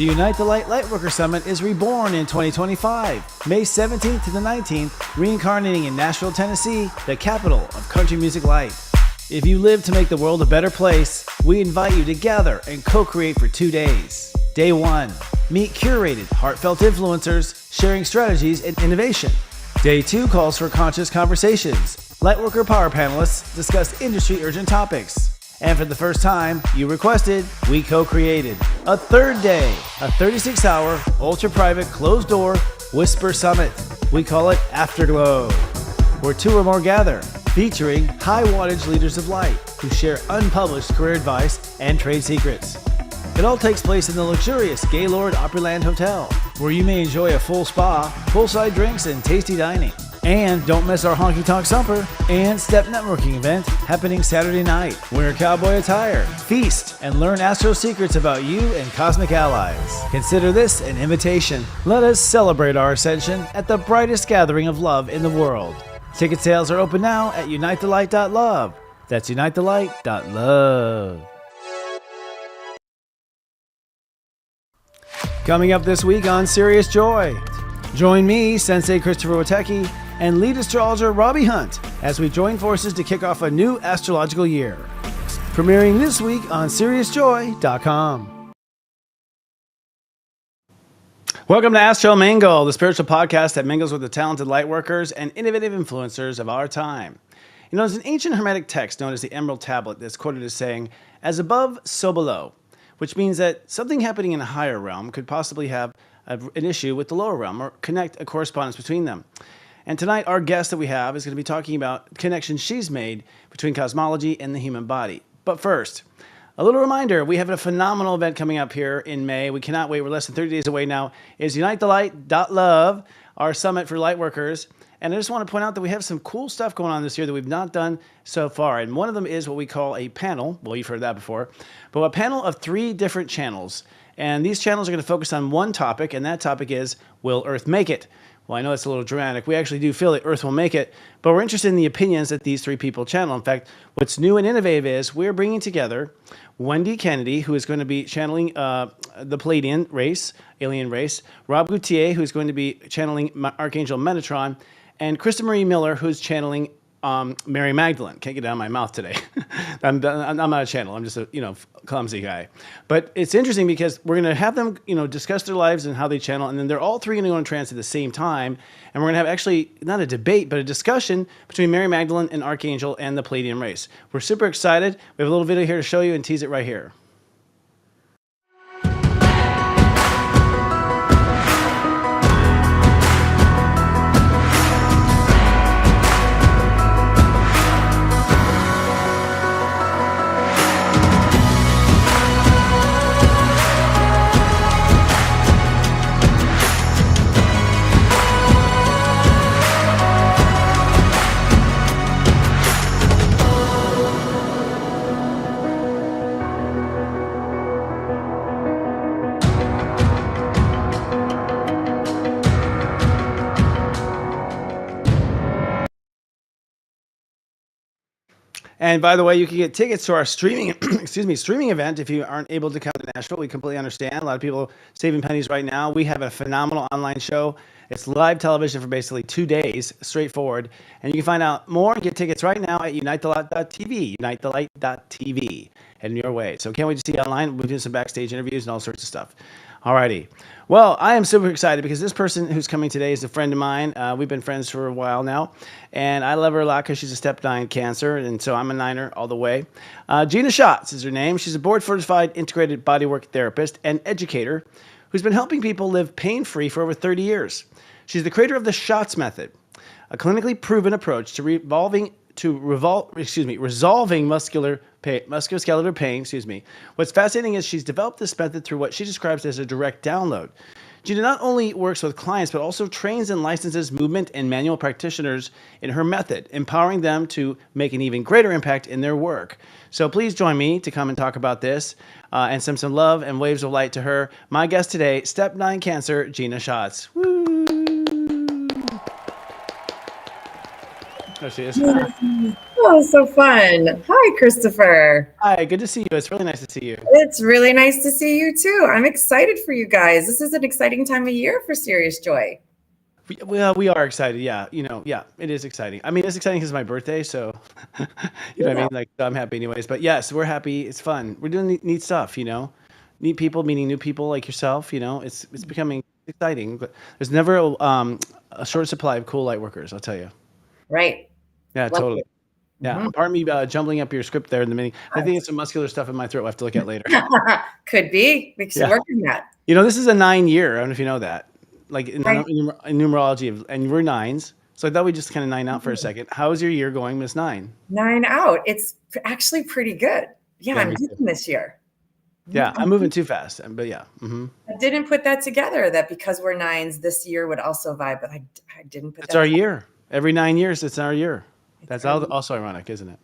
The Unite the Light Lightworker Summit is reborn in 2025, May 17th to the 19th, reincarnating in Nashville, Tennessee, the capital of country music light. If you live to make the world a better place, we invite you to gather and co-create for 2 days. Day 1, meet curated, heartfelt influencers sharing strategies and innovation. Day 2 calls for conscious conversations. Lightworker power panelists discuss industry urgent topics. And for the first time, you requested, we co-created a third day, a 36-hour, ultra-private, closed-door Whisper Summit. We call it Afterglow, where 2 or more gather, featuring high-wattage leaders of light who share unpublished career advice and trade secrets. It all takes place in the luxurious Gaylord Opryland Hotel, where you may enjoy a full spa, poolside drinks, and tasty dining. And don't miss our Honky Tonk Sumper and Step Networking event happening Saturday night. Wear cowboy attire, feast, and learn astro secrets about you and cosmic allies. Consider this an invitation. Let us celebrate our ascension at the brightest gathering of love in the world. Ticket sales are open now at unitethelight.love. That's unitethelight.love. Coming up this week on Serious Joy, join me, Sensei Christopher Witecki, and lead astrologer Robbie Hunt as we join forces to kick off a new astrological year. Premiering this week on SeriousJoy.com. Welcome to AstroMingle, the spiritual podcast that mingles with the talented lightworkers and innovative influencers of our time. You know, there's an ancient Hermetic text known as the Emerald Tablet that's quoted as saying, "As above, so below," which means that something happening in a higher realm could possibly have an issue with the lower realm or connect a correspondence between them. And tonight, our guest that we have is going to be talking about connections she's made between cosmology and the human body. But first, a little reminder, we have a phenomenal event coming up here in May. We cannot wait. We're less than 30 days away now. It's unitethelight.love, our summit for lightworkers. And I just want to point out that we have some cool stuff going on this year that we've not done so far. And one of them is what we call a panel. Well, you've heard that before. But a panel of 3 different channels. And these channels are going to focus on one topic, and that topic is, will Earth make it? Well, I know it's a little dramatic. We actually do feel that Earth will make it, but we're interested in the opinions that these 3 people channel. In fact, what's new and innovative is we're bringing together Wendy Kennedy, who is going to be channeling the Palladian race, alien race, Rob Gautier, who's going to be channeling Archangel Metatron, and Krista Marie Miller, who's channeling Mary Magdalene. Can't get it out of my mouth today. I'm not a channel. I'm just a clumsy guy. But it's interesting because we're going to have them discuss their lives and how they channel, and then they're all 3 going to go in trance at the same time, and we're going to have actually not a debate but a discussion between Mary Magdalene and Archangel and the Palladian race. We're super excited. We have a little video here to show you and tease it right here. And by the way, you can get tickets to our streaming event if you aren't able to come to Nashville. We completely understand. A lot of people saving pennies right now. We have a phenomenal online show. It's live television for basically 2 days, straightforward. And you can find out more and get tickets right now at unitethelight.tv, unitethelight.tv, heading your way. So can't wait to see you online. We'll do some backstage interviews and all sorts of stuff. Alrighty. Well, I am super excited because this person who's coming today is a friend of mine. We've been friends for a while now, and I love her a lot because she's a step 9 Cancer, and so I'm a 9er all the way. Gina Schatz is her name. She's a board-certified integrated bodywork therapist and educator who's been helping people live pain-free for over 30 years. She's the creator of the Schatz method, a clinically proven approach to resolving musculoskeletal pain. What's fascinating is she's developed this method through what she describes as a direct download. Gina not only works with clients, but also trains and licenses movement and manual practitioners in her method, empowering them to make an even greater impact in their work. So please join me to come and talk about this and send some love and waves of light to her. My guest today, Step 9 Cancer, Gina Schatz. Woo! There she is. Oh, so fun. Hi, Christopher. Hi, good to see you. It's really nice to see you. It's really nice to see you too. I'm excited for you guys. This is an exciting time of year for Serious Joy. Well, we are excited. Yeah, yeah, it is exciting. I mean, it's exciting because it's my birthday, so you know what I Yeah, mean. Like, I'm happy anyways. But yes, we're happy. It's fun. We're doing neat stuff. Neat people meeting new people like yourself. It's becoming exciting. But there's never a short supply of cool light workers. I'll tell you. right. Yeah, Love totally. it. Yeah, Mhm. pardon me jumbling up your script there in the beginning. I think it's some muscular stuff in my throat. We'll have to look at later. Could be. We should Yeah. work on that. This is a 9 year. I don't know if you know that. Like Right. in numerology, and we're nines. So I thought we'd just kind of nine out for a second. How's your year going, Miss Nine? 9 out. It's actually pretty good. Yeah, Yeah, I'm me too. digging this year. Yeah, I'm moving too fast, but yeah. I didn't put that together that because we're nines, this year would also vibe, but I didn't put It's that our together. year. Every 9 years, it's our year. It's That's our, also ironic, isn't it?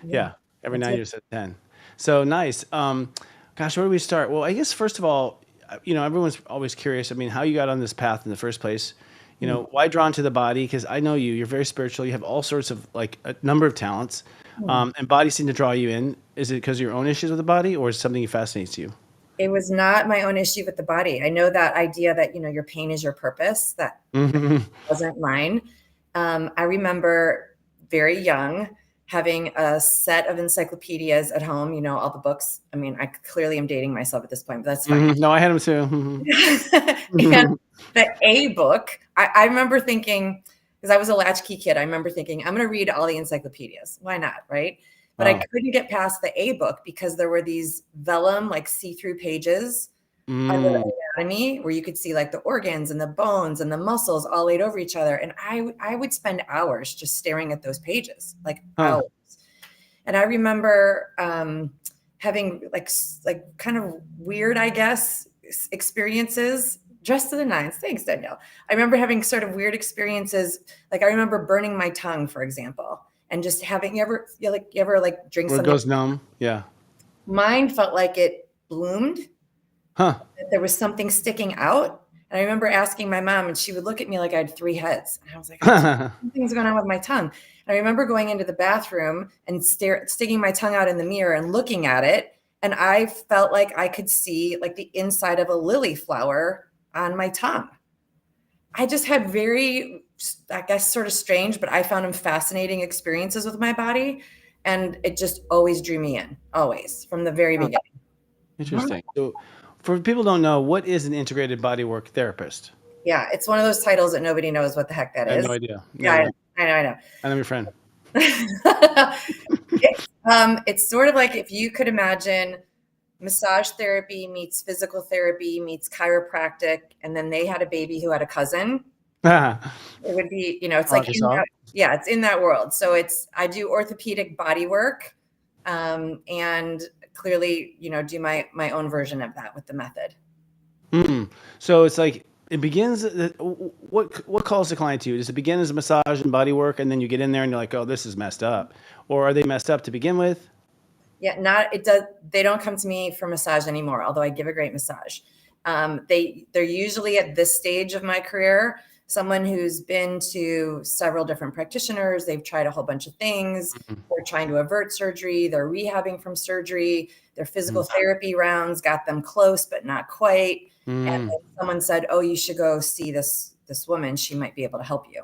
yeah, Yeah, every that's nine it. years at 10. So nice. Gosh, where do we start? Well, I guess first of all, everyone's always curious. I mean, how you got on this path in the first place. Why drawn to the body? Because I know you're very spiritual. You have all sorts of like a number of talents, Mm. and bodies seem to draw you in. Is it because of your own issues with the body, or is it something that fascinates you? It was not my own issue with the body. I know that idea that, your pain is your purpose. That Hmm. wasn't mine. I remember very young having a set of encyclopedias at home, all the books. I mean, I clearly am dating myself at this point, but that's fine. No, I had them too. And Mhm. the A book, I remember thinking, because I was a latchkey kid, I remember thinking, I'm going to read all the encyclopedias. Why not? Right. But I Wow. couldn't get past the A book because there were these vellum, like see-through pages of the Mm. anatomy where you could see like the organs and the bones and the muscles all laid over each other. And I would spend hours just staring at those pages, like Huh. hours. And I remember having like kind of weird, I guess, experiences dressed to the nines. Thanks, Danielle. I remember having sort of weird experiences. Like I remember burning my tongue, for example, and just having you ever like drink Where it something. goes numb. Yeah. Mine felt like it bloomed, Huh. that there was something sticking out. And I remember asking my mom, and she would look at me like I had three heads. And I was like, something's going on with my tongue. And I remember going into the bathroom and sticking my tongue out in the mirror and looking at it. And I felt like I could see like the inside of a lily flower on my tongue. I just had very, I guess, sort of strange, but I found them fascinating experiences with my body. And it just always drew me in, always, from the very Huh. beginning. Mhm. Interesting. So, for people who don't know, what is an integrated bodywork therapist? Yeah, it's one of those titles that nobody knows what the heck that I have no is. idea. Yeah, No, no. I know. I know your friend. It's sort of like if you could imagine massage therapy meets physical therapy meets chiropractic, and then they had a baby who had a cousin. It would be, it's like Roger in Saw. that, yeah, it's in that world. So I do orthopedic body work, and clearly, do my own version of that with the method. Mm. So it's like it begins. What calls the client to you? Does it begin as a massage and body work, and then you get in there and you're like, oh, this is messed up, or are they messed up to begin with? Yeah, not it does. They don't come to me for massage anymore, although I give a great massage. They're usually at this stage of my career, someone who's been to several different practitioners. They've tried a whole bunch of things. They're trying to avert surgery. They're rehabbing from surgery. Their physical Mm. therapy rounds got them close, but not quite. And Mm. then someone said, "Oh, you should go see this woman. She might be able to help you."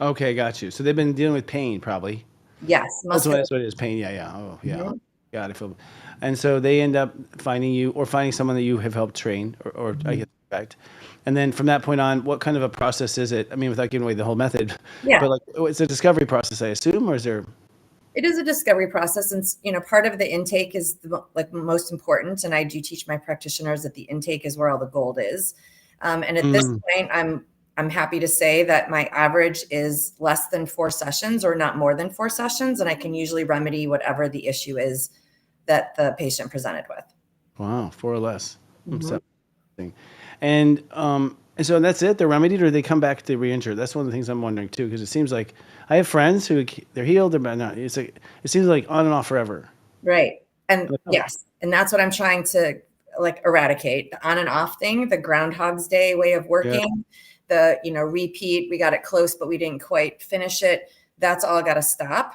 Okay, got you. So they've been dealing with pain, probably. Yes, muscular. That's what it is. Pain. Yeah, yeah. Oh, yeah. Mhm. God, I feel. And so they end up finding you or finding someone that you have helped train, or I Mhm. get correct. And then from that point on, what kind of a process is it? I mean, without giving away the whole method, Yeah. but like, it's a discovery process, I assume, or is there? It is a discovery process, and part of the intake is like most important. And I do teach my practitioners that the intake is where all the gold is. And at this Mm. point, I'm happy to say that my average is less than 4 sessions, or not more than 4 sessions, and I can usually remedy whatever the issue is that the patient presented with. Wow, four or less. Mhm. Something. And so that's it. They're remedied, or they come back to re-injure. That's one of the things I'm wondering too, because it seems like I have friends who they're healed, they're not. It's like it seems like on and off forever. Right. And Like, oh, yes, and that's what I'm trying to like eradicate, the on and off thing, the Groundhog's Day way of yeah. working, the, repeat, we got it close, but we didn't quite finish it. That's all got to stop.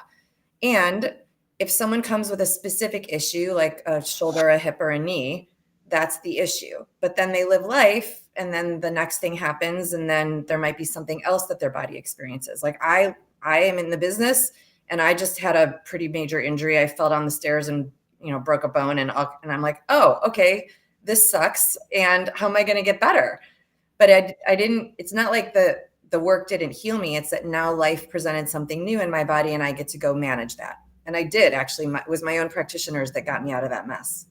And if someone comes with a specific issue, like a shoulder, a hip, or a knee, that's the issue. But then they live life, and then the next thing happens, and then there might be something else that their body experiences. Like I am in the business, and I just had a pretty major injury. I fell down the stairs and broke a bone, and I'm like, oh, okay, this sucks. And how am I going to get better? But I didn't. It's not like the work didn't heal me. It's that now life presented something new in my body, and I get to go manage that. And I did actually. It was my own practitioners that got me out of that mess.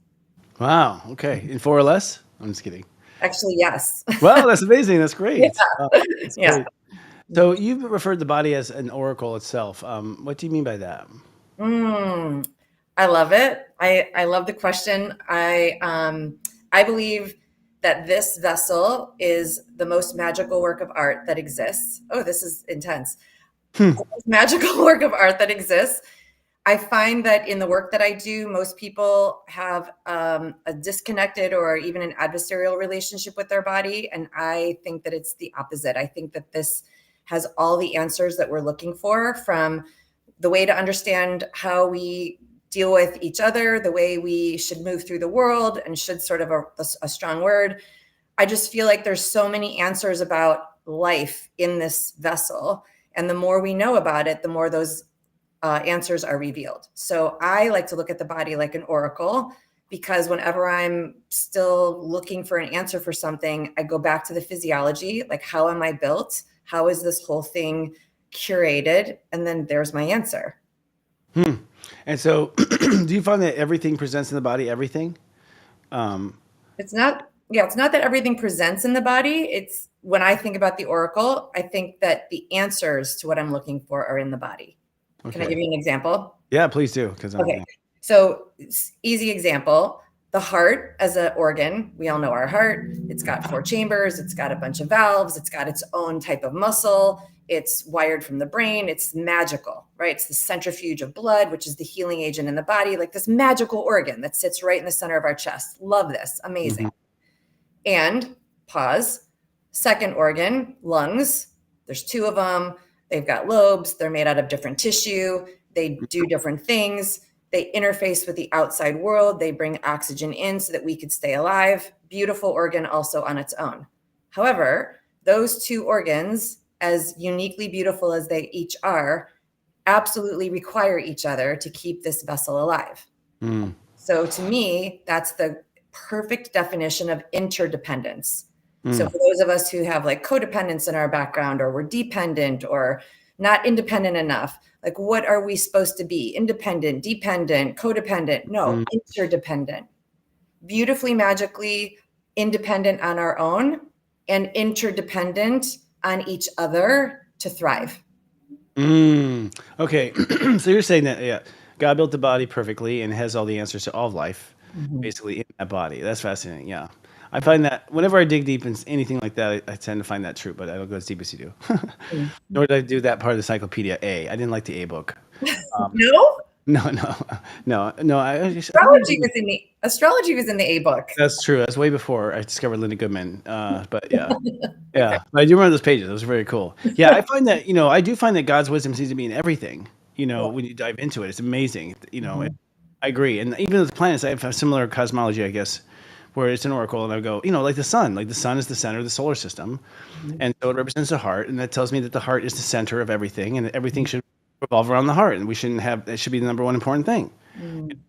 Wow. Okay. In 4 or less? I'm just kidding. Actually, yes. Wow, that's amazing. That's great. Yeah. Wow, that's Yeah. great. So you've referred to the body as an oracle itself. What do you mean by that? I love it. I love the question. I believe that this vessel is the most magical work of art that exists. Oh, this is intense. The most magical work of art that exists. I find that in the work that I do, most people have a disconnected or even an adversarial relationship with their body. And I think that it's the opposite. I think that this has all the answers that we're looking for, from the way to understand how we deal with each other, the way we should move through the world, and should sort of a strong word. I just feel like there's so many answers about life in this vessel. And the more we know about it, the more those answers are revealed. So I like to look at the body like an oracle, because whenever I'm still looking for an answer for something, I go back to the physiology, like how am I built? How is this whole thing curated? And then there's my answer. And so do you find that everything presents in the body, everything? It's not that everything presents in the body. It's when I think about the oracle, I think that the answers to what I'm looking for are in the body. Okay. Can I give you an example? Yeah, please do. Okay. So easy example, the heart as an organ, we all know our heart. It's got 4 chambers. It's got a bunch of valves. It's got its own type of muscle. It's wired from the brain. It's magical, right? It's the centrifuge of blood, which is the healing agent in the body, like this magical organ that sits right in the center of our chest. Love this. Amazing. And pause. Second organ, lungs. There's 2 of them. They've got lobes. They're made out of different tissue. They do different things. They interface with the outside world. They bring oxygen in so that we could stay alive. Beautiful organ also on its own. However, those 2 organs, as uniquely beautiful as they each are, absolutely require each other to keep this vessel alive. So to me, that's the perfect definition of interdependence. So for those of us who have like codependence in our background, or we're dependent or not independent enough, like what are we supposed to be? Independent, dependent, codependent? No, interdependent. Beautifully, magically independent on our own and interdependent on each other to thrive. Okay. So you're saying that, yeah, God built the body perfectly and has all the answers to all of life, basically in that body. That's fascinating. Yeah. I find that whenever I dig deep in anything like that, I tend to find that true, but I don't go as deep as you do. Nor did I do that part of the Encyclopedia A. I didn't like the A book. No? No. Astrology was in the A book. That's true. That's way before I discovered Linda Goodman. But yeah. Yeah. But I do remember those pages. It was very cool. Yeah. I find that, I do find that God's wisdom seems to be in everything, when you dive into it. It's amazing. I agree. And even with the planets, I have a similar cosmology, I guess, where it's an oracle, and I go, like the sun is the center of the solar system. And so it represents the heart. And that tells me that the heart is the center of everything, and everything should revolve around the heart, and it should be the number one important thing.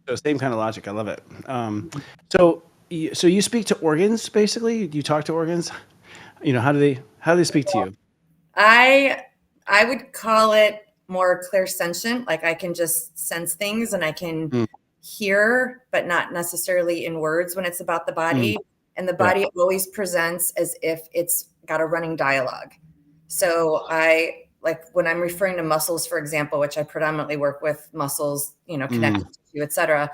So same kind of logic. I love it. So you speak to organs, basically. You talk to organs. How do they speak to you? I would call it more clairsentient. Like I can just sense things, and I can hear, but not necessarily in words when it's about the body. And the body always presents as if it's got a running dialogue. So like when I'm referring to muscles, for example, which I predominantly work with muscles, connective tissue, et cetera,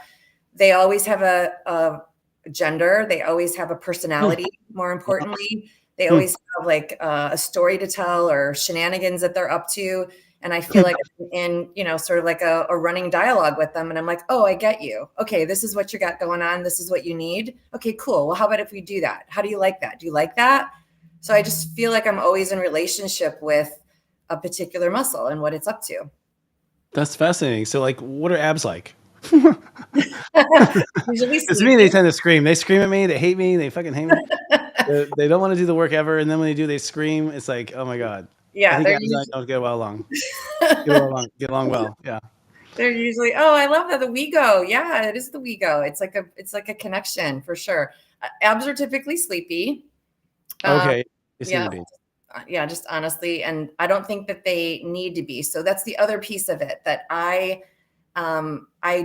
they always have a gender. They always have a personality, more importantly. They always have like a story to tell or shenanigans that they're up to. And I feel like I'm in, sort of like a running dialogue with them. And I'm like, oh, I get you. Okay, this is what you got going on. This is what you need. Okay, cool. Well, how about if we do that? How do you like that? Do you like that? So I just feel like I'm always in relationship with a particular muscle and what it's up to. That's fascinating. So, like, what are abs like? Usually Because to me, they sleepy. tend to scream. They scream at me. They hate me. They fucking hate me. They don't want to do the work ever, and then when they do, they scream. It's like, oh my god. I Yeah, think they're abs and I usually don't get along well. Yeah. they're usually, oh, I love that, the we go. Yeah, it is the we go. It's like a connection for sure. Abs are typically sleepy. Um, Okay. They seem yeah, to be. yeah, just honestly, and I don't think that they need to be. So that's the other piece of it, that I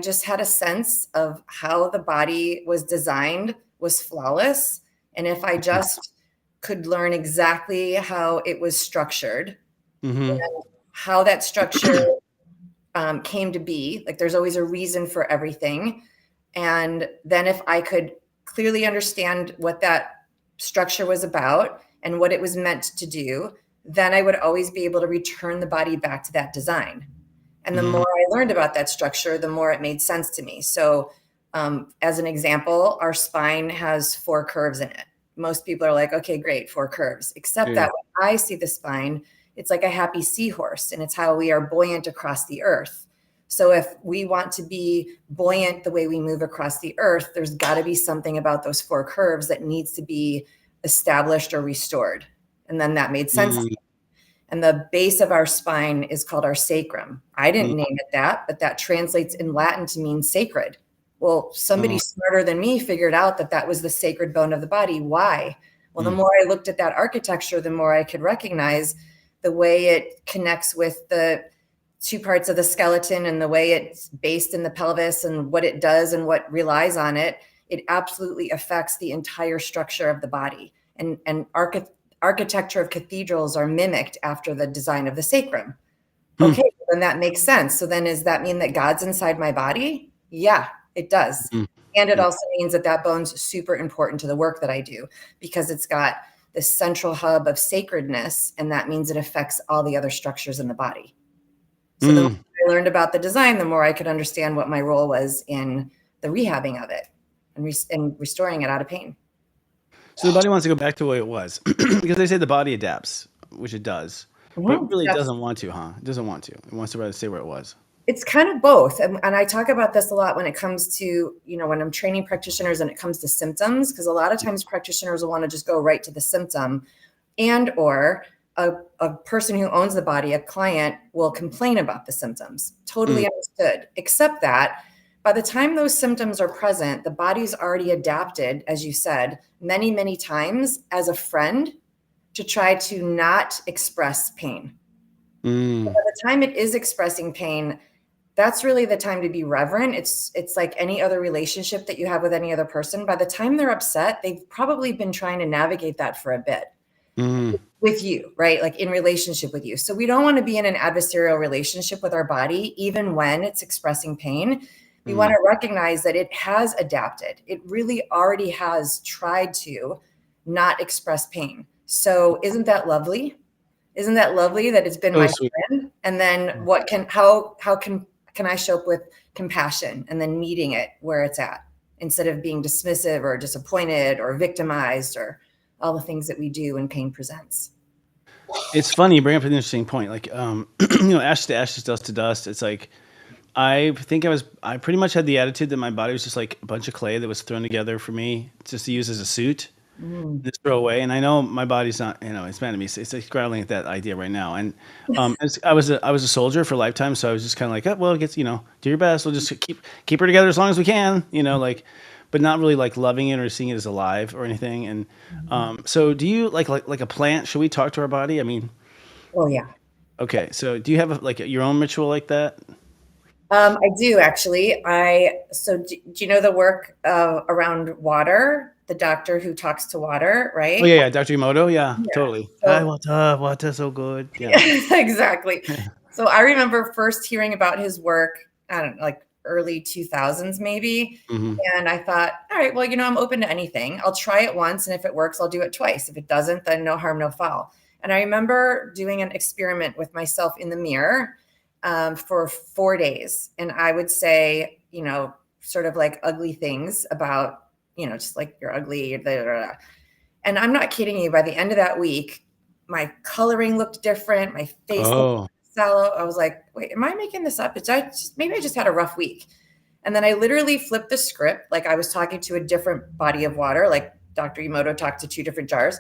just had a sense of how the body was designed was flawless. And if I just could learn exactly how it was structured Mm-hmm. and how that structure came to be, like there's always a reason for everything. And then if I could clearly understand what that structure was about and what it was meant to do, then I would always be able to return the body back to that design. And the Mm-hmm. more I learned about that structure, the more it made sense to me. So, as an example, our spine has 4 curves in it. Most people are like, okay, great, 4 curves. Except Yeah. that when I see the spine, it's like a happy seahorse, and it's how we are buoyant across the earth. So, if we want to be buoyant the way we move across the earth, there's got to be something about those 4 curves that needs to be established or restored. And then that made sense. Mm-hmm. And the base of our spine is called our sacrum. I didn't name it that, but that translates in Latin to mean sacred. Well, somebody smarter than me figured out that that was the sacred bone of the body. Why? Well, the more I looked at that architecture, the more I could recognize the way it connects with the 2 parts of the skeleton and the way it's based in the pelvis and what it does and what relies on it. It absolutely affects the entire structure of the body. And architecture of cathedrals are mimicked after the design of the sacrum. Okay, then that makes sense. So then does that mean that God's inside my body? Yeah, it does. And it also means that that bone's super important to the work that I do because it's got this central hub of sacredness, and that means it affects all the other structures in the body. So the more I learned about the design, the more I could understand what my role was in the rehabbing of it and restoring it out of pain. So the body wants to go back to the way it was because they say the body adapts, which it does, but really it That's doesn't want to, huh? It doesn't want to. It wants to rather stay where it was. It's kind of both. And I talk about this a lot when it comes to, when I'm training practitioners and it comes to symptoms, because a lot of times practitioners will want to just go right to the symptom, and or a person who owns the body, a client, will complain about the symptoms. Totally understood. Except that by the time those symptoms are present, the body's already adapted, as you said, many, many times as a friend to try to not express pain. By the time it is expressing pain, that's really the time to be reverent. It's like any other relationship that you have with any other person. By the time they're upset, they've probably been trying to navigate that for a bit with you, right? Like in relationship with you. So we don't want to be in an adversarial relationship with our body, even when it's expressing pain. We want to recognize that it has adapted. It really already has tried to not express pain. So isn't that lovely? Isn't that lovely that it's been Oh, my sweet. friend? And then how can I show up with compassion and then meeting it where it's at instead of being dismissive or disappointed or victimized or all the things that we do when pain presents. It's funny. You bring up an interesting point. Like, ash to ashes, dust to dust. It's like, I pretty much had the attitude that my body was just like a bunch of clay that was thrown together for me just to use as a suit. Just throw away. And I know my body's not, it's mad at me. It's like growling at that idea right now. And I was a soldier for a lifetime, so I was just kind of like, oh, well, it gets, do your best. We'll just keep her together as long as we can, but not really like loving it or seeing it as alive or anything. And so, do you like a plant? Should we talk to our body? I mean, Oh yeah. okay. So, do you have your own ritual like that? I do actually. Do you know the work around water? The doctor who talks to water, Oh right? yeah, yeah, Dr. Emoto. Yeah, Yeah. totally. Hi, So water so good. Yeah. exactly. So I remember first hearing about his work, I don't know, like early 2000s maybe. hmm And I thought, all right, well, I'm open to anything. I'll try it once. And if it works, I'll do it twice. If it doesn't, then no harm, no foul. And I remember doing an experiment with myself in the mirror for 4 days. And I would say, sort of like ugly things about, just like you're ugly. Blah, blah, blah. And I'm not kidding you. By the end of that week, my coloring looked different. My face looked Oh, sallow. I was like, wait, am I making this up? Maybe I just had a rough week. And then I literally flipped the script. Like I was talking to a different body of water, like Dr. Emoto talked to 2 different jars.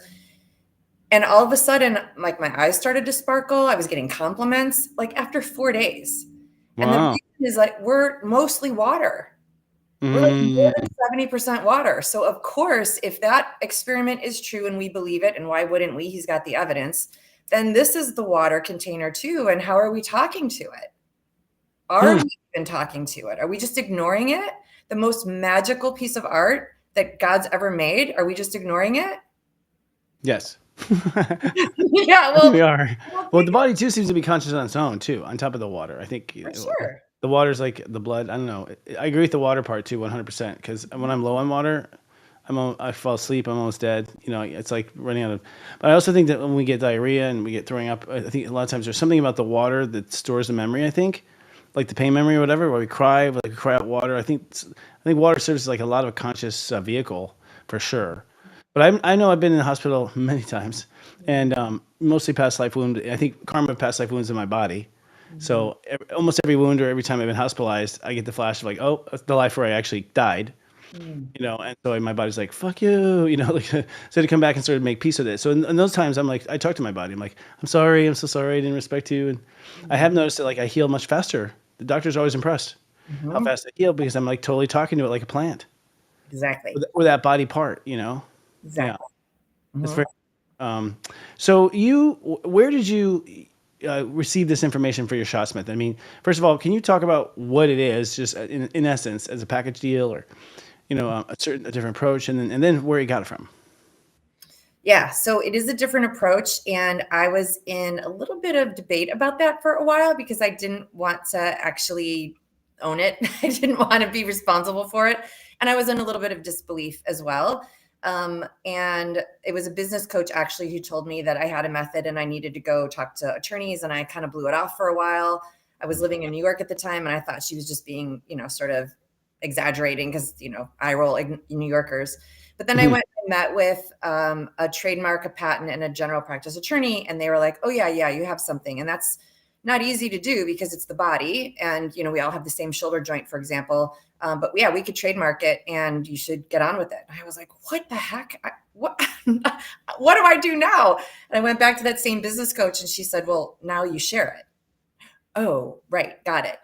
And all of a sudden, like my eyes started to sparkle. I was getting compliments like after 4 days. And the Wow. reason is like, we're mostly water. We're like more than 70% water. So of course, if that experiment is true and we believe it, and why wouldn't we? He's got the evidence. Then this is the water container too. And how are we talking to it? Are we even talking to it? Are we just ignoring it? The most magical piece of art that God's ever made. Are we just ignoring it? Yes. Yeah, well, we are. Well, the body too seems to be conscious on its own too, on top of the water. I think for sure. the water's like the blood. I don't know. I agree with the water part too, 100%. Because when I'm low on water, I fall asleep. I'm almost dead. It's like running out of. But I also think that when we get diarrhea and we get throwing up, I think a lot of times there's something about the water that stores the memory. I think, like the pain memory or whatever, where we cry out water. I think water serves as like a lot of a conscious vehicle for sure. But I know I've been in the hospital many times, and mostly past life wound. I think karma of past life wounds in my body. So almost every wound or every time I've been hospitalized, I get the flash of like, oh, that's the life where I actually died. And so my body's like, fuck you, like, so to come back and sort of make peace with it. So in those times, I'm like, I talk to my body. I'm like, I'm sorry. I'm so sorry. I didn't respect you. And I have noticed that like I heal much faster. The doctor's always impressed how fast I heal because I'm like totally talking to it like a plant. Exactly. Or that body part, Exactly. Yeah. It's very, so where did you receive this information for your Schatz method? I mean, first of all, can you talk about what it is, just in essence, as a package deal, or a different approach, and then where you got it from? Yeah, so it is a different approach, and I was in a little bit of debate about that for a while because I didn't want to actually own it. I didn't want to be responsible for it, and I was in a little bit of disbelief as well. And it was a business coach actually who told me that I had a method and I needed to go talk to attorneys, and I kind of blew it off for a while. I was living in New York at the time, and I thought she was just being, sort of exaggerating because, I roll like New Yorkers. But then I went and met with a trademark, a patent, and a general practice attorney, and they were like, oh yeah, you have something. And that's not easy to do because it's the body, and we all have the same shoulder joint, for example. But yeah, we could trademark it, and you should get on with it. And I was like, what the heck? What what do I do now? And I went back to that same business coach, and she said, well, now you share it. Oh, right, got it.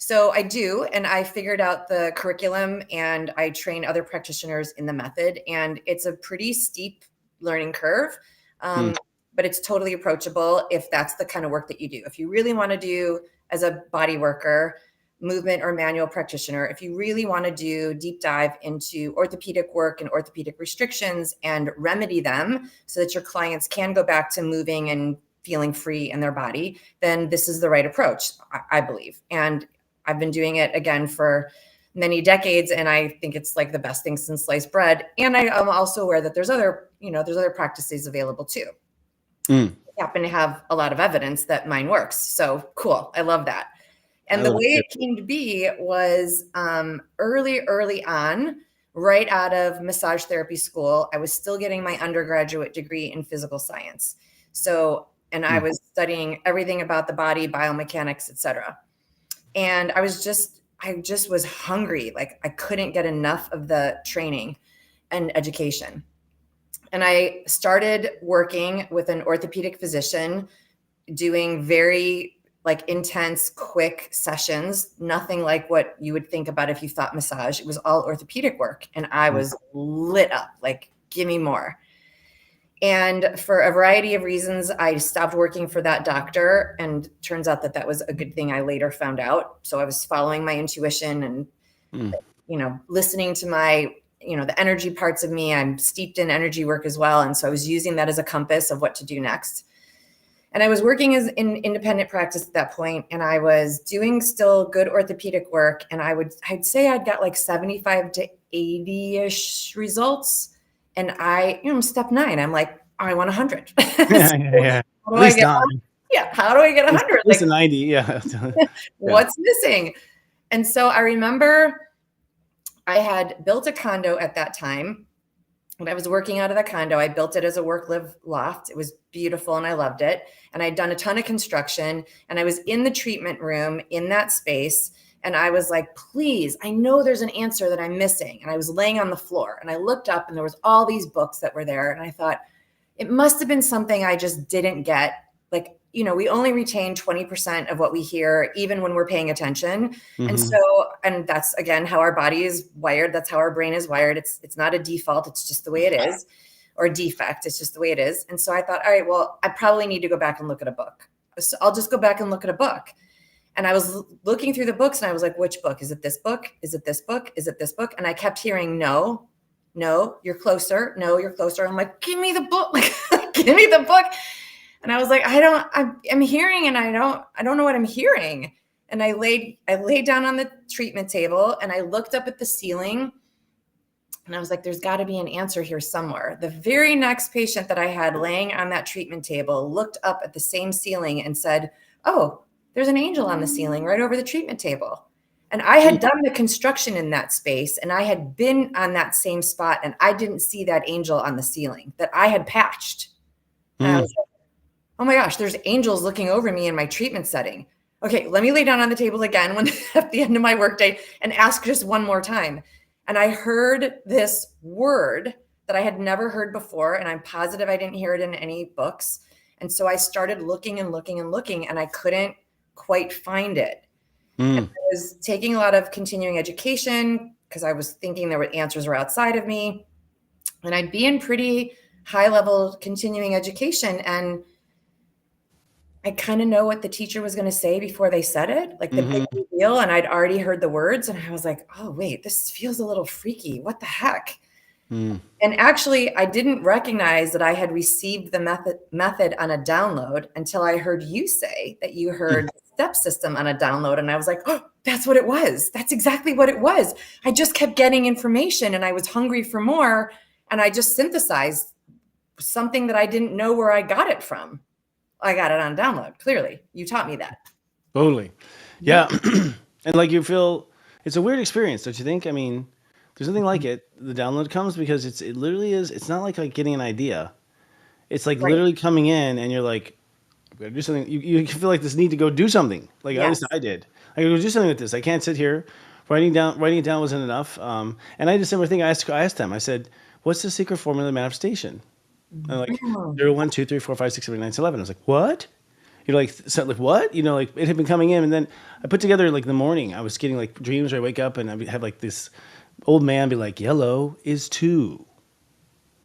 So I do, and I figured out the curriculum, and I train other practitioners in the method, and it's a pretty steep learning curve. But it's totally approachable if that's the kind of work that you do. If you really want to do as a body worker, movement or manual practitioner, if you really want to do deep dive into orthopedic work and orthopedic restrictions and remedy them so that your clients can go back to moving and feeling free in their body, then this is the right approach, I believe. And I've been doing it again for many decades, and I think it's like the best thing since sliced bread. And I am also aware that there's other practices available too. I happen to have a lot of evidence that mine works. So cool. I love that. And the way it came to be was early on, right out of massage therapy school. I was still getting my undergraduate degree in physical science. And I was studying everything about the body, biomechanics, etc. And I just was hungry. Like I couldn't get enough of the training and education. And I started working with an orthopedic physician, doing very intense, quick sessions, nothing like what you would think about if you thought massage. It was all orthopedic work. And I was lit up, like, give me more. And for a variety of reasons, I stopped working for that doctor. And turns out that was a good thing, I later found out. So I was following my intuition and, listening to my, the energy parts of me. I'm steeped in energy work as well. And so I was using that as a compass of what to do next. And I was working as in independent practice at that point, and I was doing still good orthopedic work. And I'd say I'd got like 75 to 80-ish results. And step 9, I'm like, I want 100. Yeah. How do I get 100? Yeah. How do I get 100? At least 90. Yeah. What's missing? And so I remember I had built a condo at that time, And I was working out of the condo. I built it as a work-live loft. It was beautiful and I loved it. And I'd done a ton of construction and I was in the treatment room in that space. And I was like, please, I know there's an answer that I'm missing. And I was laying on the floor and I looked up and there was all these books that were there. And I thought, it must have been something I just didn't get. Like, we only retain 20% of what we hear, even when we're paying attention. Mm-hmm. And that's again, how our body is wired. That's how our brain is wired. It's not a default. It's just the way it is, or a defect. It's just the way it is. And so I thought, all right, well, I probably need to go back and look at a book. So I'll just go back and look at a book. And I was looking through the books and I was like, which book? Is it this book? Is it this book? Is it this book? And I kept hearing, no, you're closer. No, you're closer. I'm like, give me the book. Like, give me the book. And I was like, I'm hearing and I don't know what I'm hearing. And I laid down on the treatment table and I looked up at the ceiling and I was like, there's got to be an answer here somewhere. The very next patient that I had laying on that treatment table looked up at the same ceiling and said, oh, there's an angel on the ceiling right over the treatment table. And I had done the construction in that space and I had been on that same spot and I didn't see that angel on the ceiling that I had patched. And I was like, oh my gosh, there's angels looking over me in my treatment setting. Okay, let me lay down on the table again at the end of my workday and ask just one more time. And I heard this word that I had never heard before. And I'm positive I didn't hear it in any books. And so I started looking and looking and looking and I couldn't quite find it. And I was taking a lot of continuing education because I was thinking there were answers were outside of me. And I'd be in pretty high level continuing education. And I kind of know what the teacher was going to say before they said it, like the big reveal. And I'd already heard the words and I was like, oh, wait, this feels a little freaky. What the heck? And actually, I didn't recognize that I had received the method on a download until I heard you say that you heard the step system on a download. And I was like, oh, that's what it was. That's exactly what it was. I just kept getting information and I was hungry for more. And I just synthesized something that I didn't know where I got it from. I got it on download. Clearly, you taught me that. Totally. Yeah. And like you feel, it's a weird experience, don't you think? I mean, there's nothing like it. The download comes because it literally is, it's not like getting an idea. It's like literally coming in and you're like, I'm going to do something. You feel like this need to go do something. Like at least I did. I go do something with this. I can't sit here. Writing it down wasn't enough. And I did a similar thing. I asked them, I said, what's the secret formula of manifestation? And like 0, 1, 2, 3, 4, 5, 6, 7, 8, 9, 10, 11. I was like, what? Like, so, like what? Like it had been coming in, and then I put together like in the morning. I was getting like dreams where I wake up and I have like this old man be like, yellow is 2,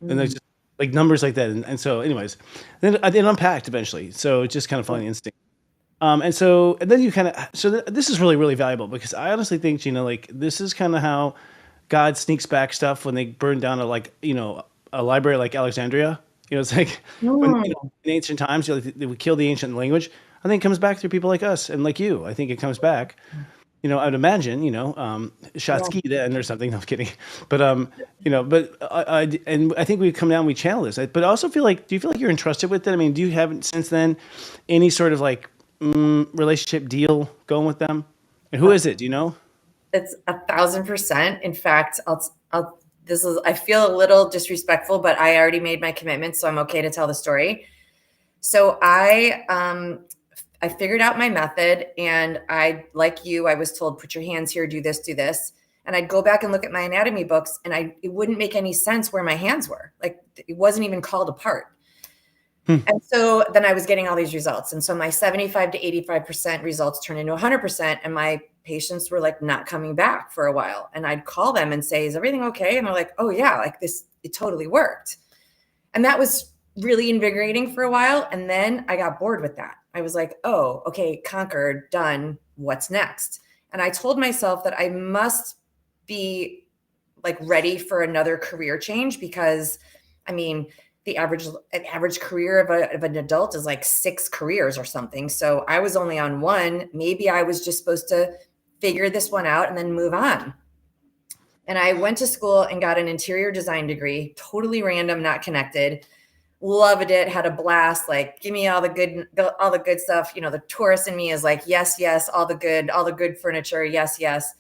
and there's just like numbers like that. And so, anyways, then it unpacked eventually. So it's just kind of following instinct. And then you kind of this is really really valuable because I honestly think, Gina, like this is kind of how God sneaks back stuff when they burn down a library like Alexandria. It's like when, in ancient times, they would kill the ancient language. I think it comes back through people like us and like you. I think it comes back. I'd imagine, Schatz then or something. No, I'm kidding. But, I think we come down, we channel this. But I also feel like, do you feel like you're entrusted with it? I mean, do you have since then any sort of like relationship deal going with them? And who is it? Do you know? It's 1,000%. In fact, I feel a little disrespectful, but I already made my commitment, so I'm okay to tell the story. So I figured out my method, and like you, I was told, put your hands here, do this, do this. And I'd go back and look at my anatomy books and it wouldn't make any sense where my hands were. Like it wasn't even called apart. And so then I was getting all these results. And so my 75 to 85% results turned into 100%. And my patients were like not coming back for a while. And I'd call them and say, is everything okay? And they're like, oh yeah, like this, it totally worked. And that was really invigorating for a while. And then I got bored with that. I was like, oh, okay, conquered, done. What's next? And I told myself that I must be like ready for another career change because I mean, the average career of an adult is like 6 careers or something. So I was only on one. Maybe I was just supposed to figure this one out and then move on. And I went to school and got an interior design degree, totally random, not connected. Loved it, had a blast. Like, give me all the good stuff. The tourist in me is like, yes, yes, all the good furniture. Yes, yes.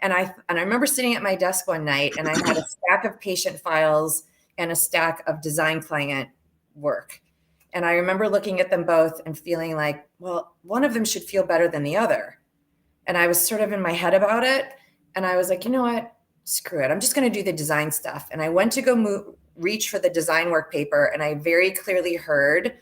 And I remember sitting at my desk one night and I had a stack of patient files and a stack of design client work. And I remember looking at them both and feeling like, well, one of them should feel better than the other. And I was sort of in my head about it. And I was like, you know what? Screw it. I'm just going to do the design stuff. And I went to go reach for the design work paper. And I very clearly heard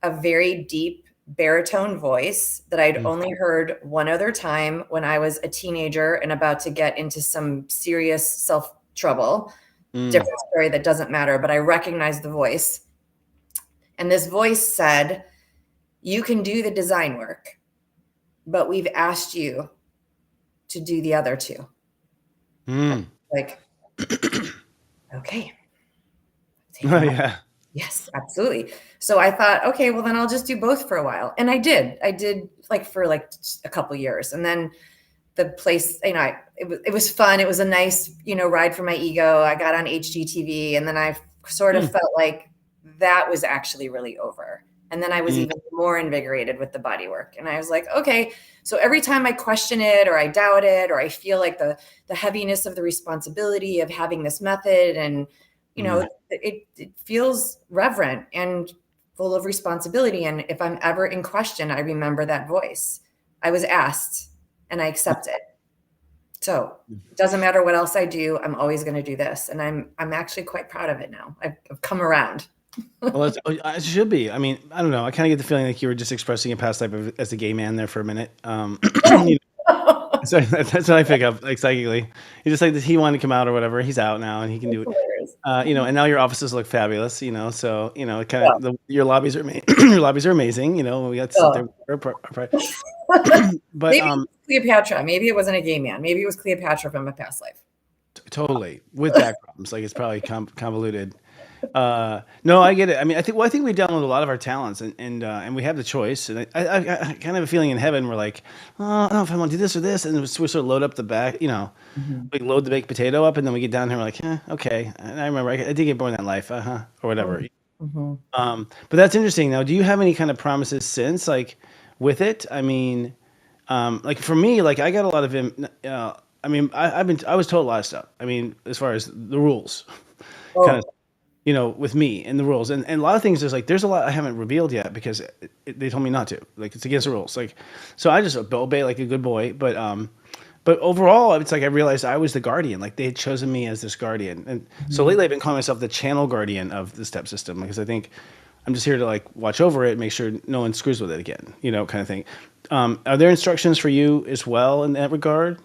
a very deep baritone voice that I'd only heard one other time when I was a teenager and about to get into some serious self trouble. Different story that doesn't matter, but I recognized the voice. And this voice said, you can do the design work, but we've asked you to do the other two. Like, okay. Oh, yeah. Yes, absolutely. So I thought, okay, well then I'll just do both for a while. And I did like for like a couple years. And then the place, it was fun. It was a nice, ride for my ego. I got on HGTV, and then I sort of felt like that was actually really over. And then I was even more invigorated with the Bodywork. And I was like, okay, so every time I question it or I doubt it, or I feel like the heaviness of the responsibility of having this method, and, it feels reverent and full of responsibility. And if I'm ever in question, I remember that voice. I was asked and I accept it. So it doesn't matter what else I do. I'm always going to do this. And I'm actually quite proud of it now. I've come around. Well, it should be. I mean, I don't know. I kind of get the feeling like you were just expressing a past life as a gay man there for a minute. So that's what I pick up, like, psychically. He's just like, he wanted to come out or whatever. He's out now and he can do it. And now your offices look fabulous, so, kind of your lobbies are your lobbies are amazing. We got to sit there. But maybe it was Cleopatra. Maybe it wasn't a gay man. Maybe it was Cleopatra from a past life. Totally. With back problems. Like, it's probably convoluted. No, I get it. I mean, I think we download a lot of our talents, and we have the choice. And I kind of have a feeling in heaven we're like, oh, I don't know if I want to do this or this, and we sort of load up the back, we load the baked potato up, and then we get down here, we're like, okay. And I remember I did get born in that life, or whatever. But that's interesting. Now, do you have any kind of promises since, like, with it? I mean, like for me, like I got a lot of I was told a lot of stuff. I mean, as far as the rules, kind of. With me and the rules, and a lot of things, there's a lot I haven't revealed yet because they told me not to. Like, it's against the rules. Like, so I just obey like a good boy. But overall, it's like I realized I was the guardian. Like, they had chosen me as this guardian, and so lately I've been calling myself the channel guardian of the step system, because I think I'm just here to like watch over it, make sure no one screws with it again, kind of thing. Are there instructions for you as well in that regard?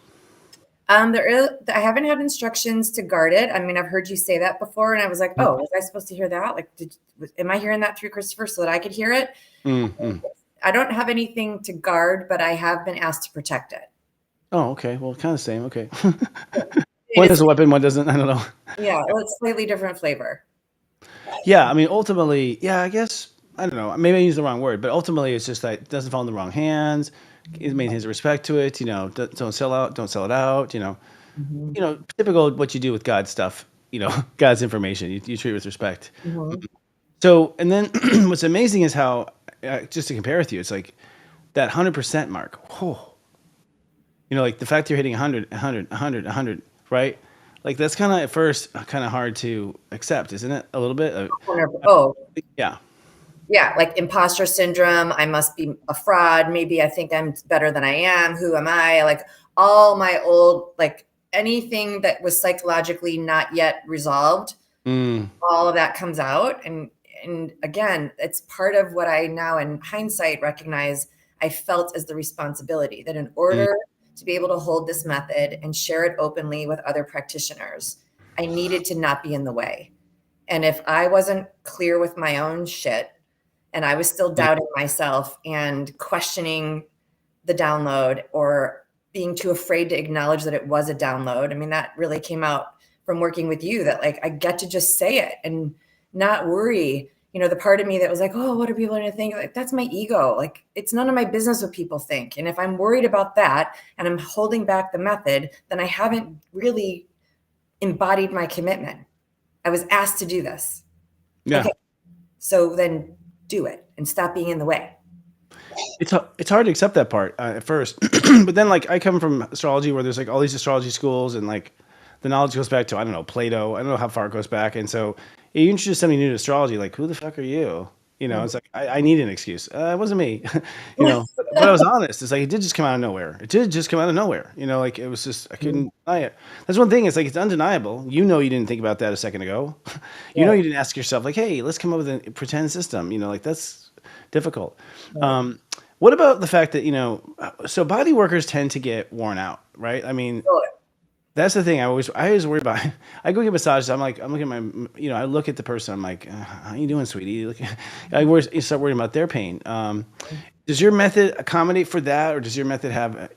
I haven't had instructions to guard it. I mean, I've heard you say that before, and I was like, oh, was I supposed to hear that? Like, am I hearing that through Christopher so that I could hear it? I don't have anything to guard, but I have been asked to protect it. Oh, okay. Well, kind of same. Okay. One has a weapon, one doesn't. I don't know. Yeah, well, it's slightly different flavor. Yeah, I mean, ultimately, yeah, I guess, I don't know. Maybe I used the wrong word, but ultimately it's just that it doesn't fall in the wrong hands. It maintains the respect to it, don't sell it out, typical what you do with God's stuff, God's information, you treat it with respect. So, and then what's amazing is how, just to compare with you, it's like that 100% mark. Like the fact you're hitting 100, right? Like, that's kind of at first kind of hard to accept, isn't it? A little bit. Yeah. Yeah, like imposter syndrome. I must be a fraud. Maybe I think I'm better than I am. Who am I? Like, all my old, like, anything that was psychologically not yet resolved, all of that comes out. And again, it's part of what I now in hindsight recognize I felt as the responsibility, that in order to be able to hold this method and share it openly with other practitioners, I needed to not be in the way. And if I wasn't clear with my own shit, and I was still doubting myself and questioning the download, or being too afraid to acknowledge that it was a download. I mean, that really came out from working with you, that like, I get to just say it and not worry. The part of me that was like, oh, what are people going to think? Like, that's my ego. Like, it's none of my business what people think. And if I'm worried about that and I'm holding back the method, then I haven't really embodied my commitment. I was asked to do this. Yeah. Okay. So then do it and stop being in the way. It's hard to accept that part at first, but then, like, I come from astrology where there's like all these astrology schools, and like the knowledge goes back to, I don't know, Plato. I don't know how far it goes back, and so you introduce somebody new to astrology, like, who the fuck are you? It's like, I need an excuse. It wasn't me, but I was honest. It's like, it did just come out of nowhere. It did just come out of nowhere. Like, it was just, I couldn't deny it. That's one thing. It's like, it's undeniable. You didn't think about that a second ago. You didn't ask yourself, like, hey, let's come up with a pretend system. Like, that's difficult. What about the fact that, so body workers tend to get worn out, right? I mean, that's the thing. I always worry about. I go get massages. I'm looking at my, I look at the person. I'm like, how you doing, sweetie? You start worrying about their pain. Does your method accommodate for that, or does your method have,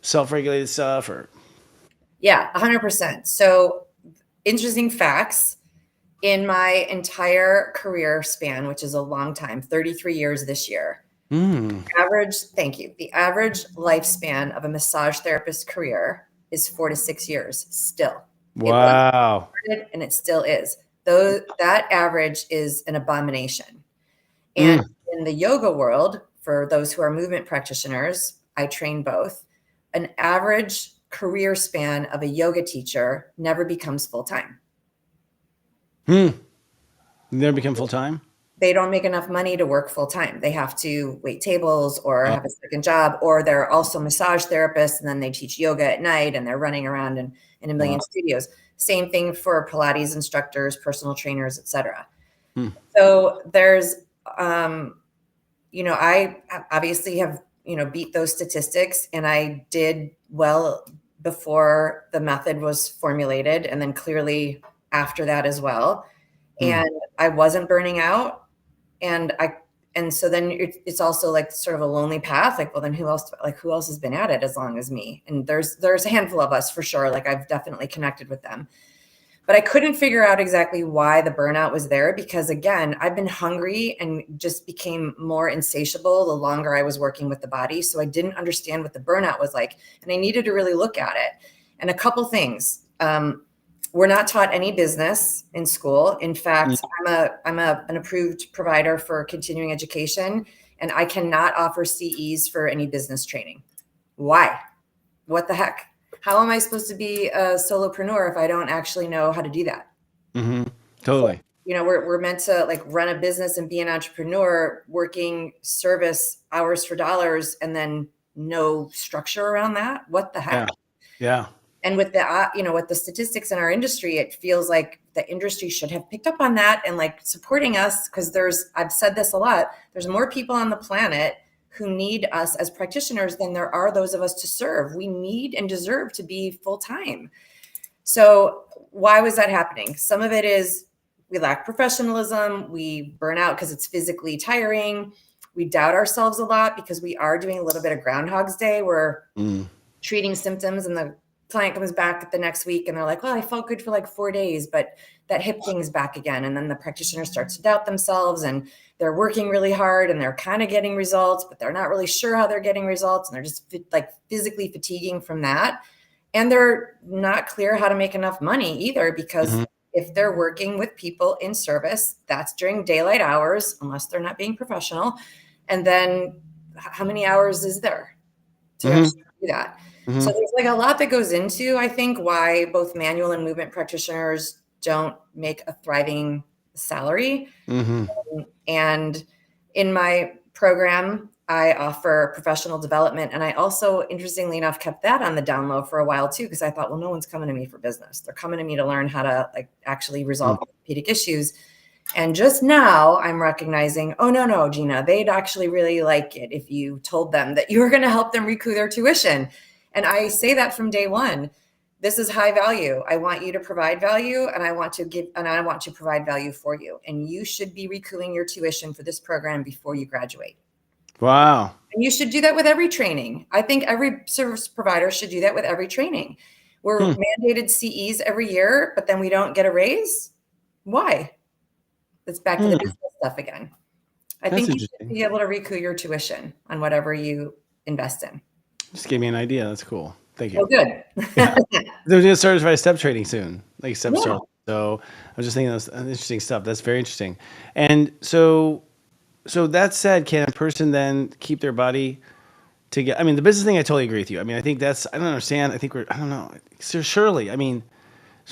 self-regulated stuff, or? Yeah, 100%. So interesting facts. In my entire career span, which is a long time, 33 years this year, thank you. The average lifespan of a massage therapist career is 4 to 6 years still. Wow. And it still is. Though that average is an abomination. And in the yoga world, for those who are movement practitioners, I train both. An average career span of a yoga teacher never becomes full-time. Never become full-time? They don't make enough money to work full-time. They have to wait tables or have a second job, or they're also massage therapists and then they teach yoga at night and they're running around in a million studios. Same thing for Pilates instructors, personal trainers, etc. So there's, I obviously have, beat those statistics, and I did well before the method was formulated, and then clearly after that as well. And I wasn't burning out. And so then it's also like sort of a lonely path. Like, well, then who else has been at it as long as me? And there's a handful of us for sure. Like, I've definitely connected with them, but I couldn't figure out exactly why the burnout was there, because again, I've been hungry and just became more insatiable the longer I was working with the body. So I didn't understand what the burnout was like, and I needed to really look at it. And a couple things. We're not taught any business in school. In fact, I'm an approved provider for continuing education, and I cannot offer CEs for any business training. Why? What the heck? How am I supposed to be a solopreneur if I don't actually know how to do that? Totally. So, we're meant to like run a business and be an entrepreneur, working service hours for dollars, and then no structure around that. What the heck? Yeah. And with the, with the statistics in our industry, it feels like the industry should have picked up on that and like supporting us, because I've said this a lot, there's more people on the planet who need us as practitioners than there are those of us to serve. We need and deserve to be full-time. So why was that happening? Some of it is we lack professionalism. We burn out because it's physically tiring. We doubt ourselves a lot because we are doing a little bit of Groundhog's Day. We're treating symptoms, and the client comes back the next week and they're like, well, I felt good for like 4 days, but that hip thing's back again. And then the practitioner starts to doubt themselves, and they're working really hard and they're kind of getting results, but they're not really sure how they're getting results. And they're just like physically fatiguing from that. And they're not clear how to make enough money either, because if they're working with people in service, that's during daylight hours, unless they're not being professional. And then how many hours is there to actually do that? So there's like a lot that goes into, I think, why both manual and movement practitioners don't make a thriving salary. And in my program, I offer professional development. And I also, interestingly enough, kept that on the down low for a while too, because I thought, well, no one's coming to me for business. They're coming to me to learn how to like actually resolve orthopedic issues. And just now I'm recognizing, oh, no, Gina, they'd actually really like it if you told them that you were going to help them recoup their tuition. And I say that from day one. This is high value. I want you to provide value, and I want to provide value for you. And you should be recouping your tuition for this program before you graduate. Wow. And you should do that with every training. I think every service provider should do that with every training. We're mandated CEs every year, but then we don't get a raise. Why? It's back to the business stuff again. I think you should be able to recoup your tuition on whatever you invest in. Just gave me an idea. That's cool. Thank you. Oh, good. They're going to start step trading soon, like step start. So I was just thinking that's interesting stuff. That's very interesting. And so that said, can a person then keep their body together? I mean, the business thing, I totally agree with you. I mean, I think I don't understand. I think I don't know. So surely, I mean,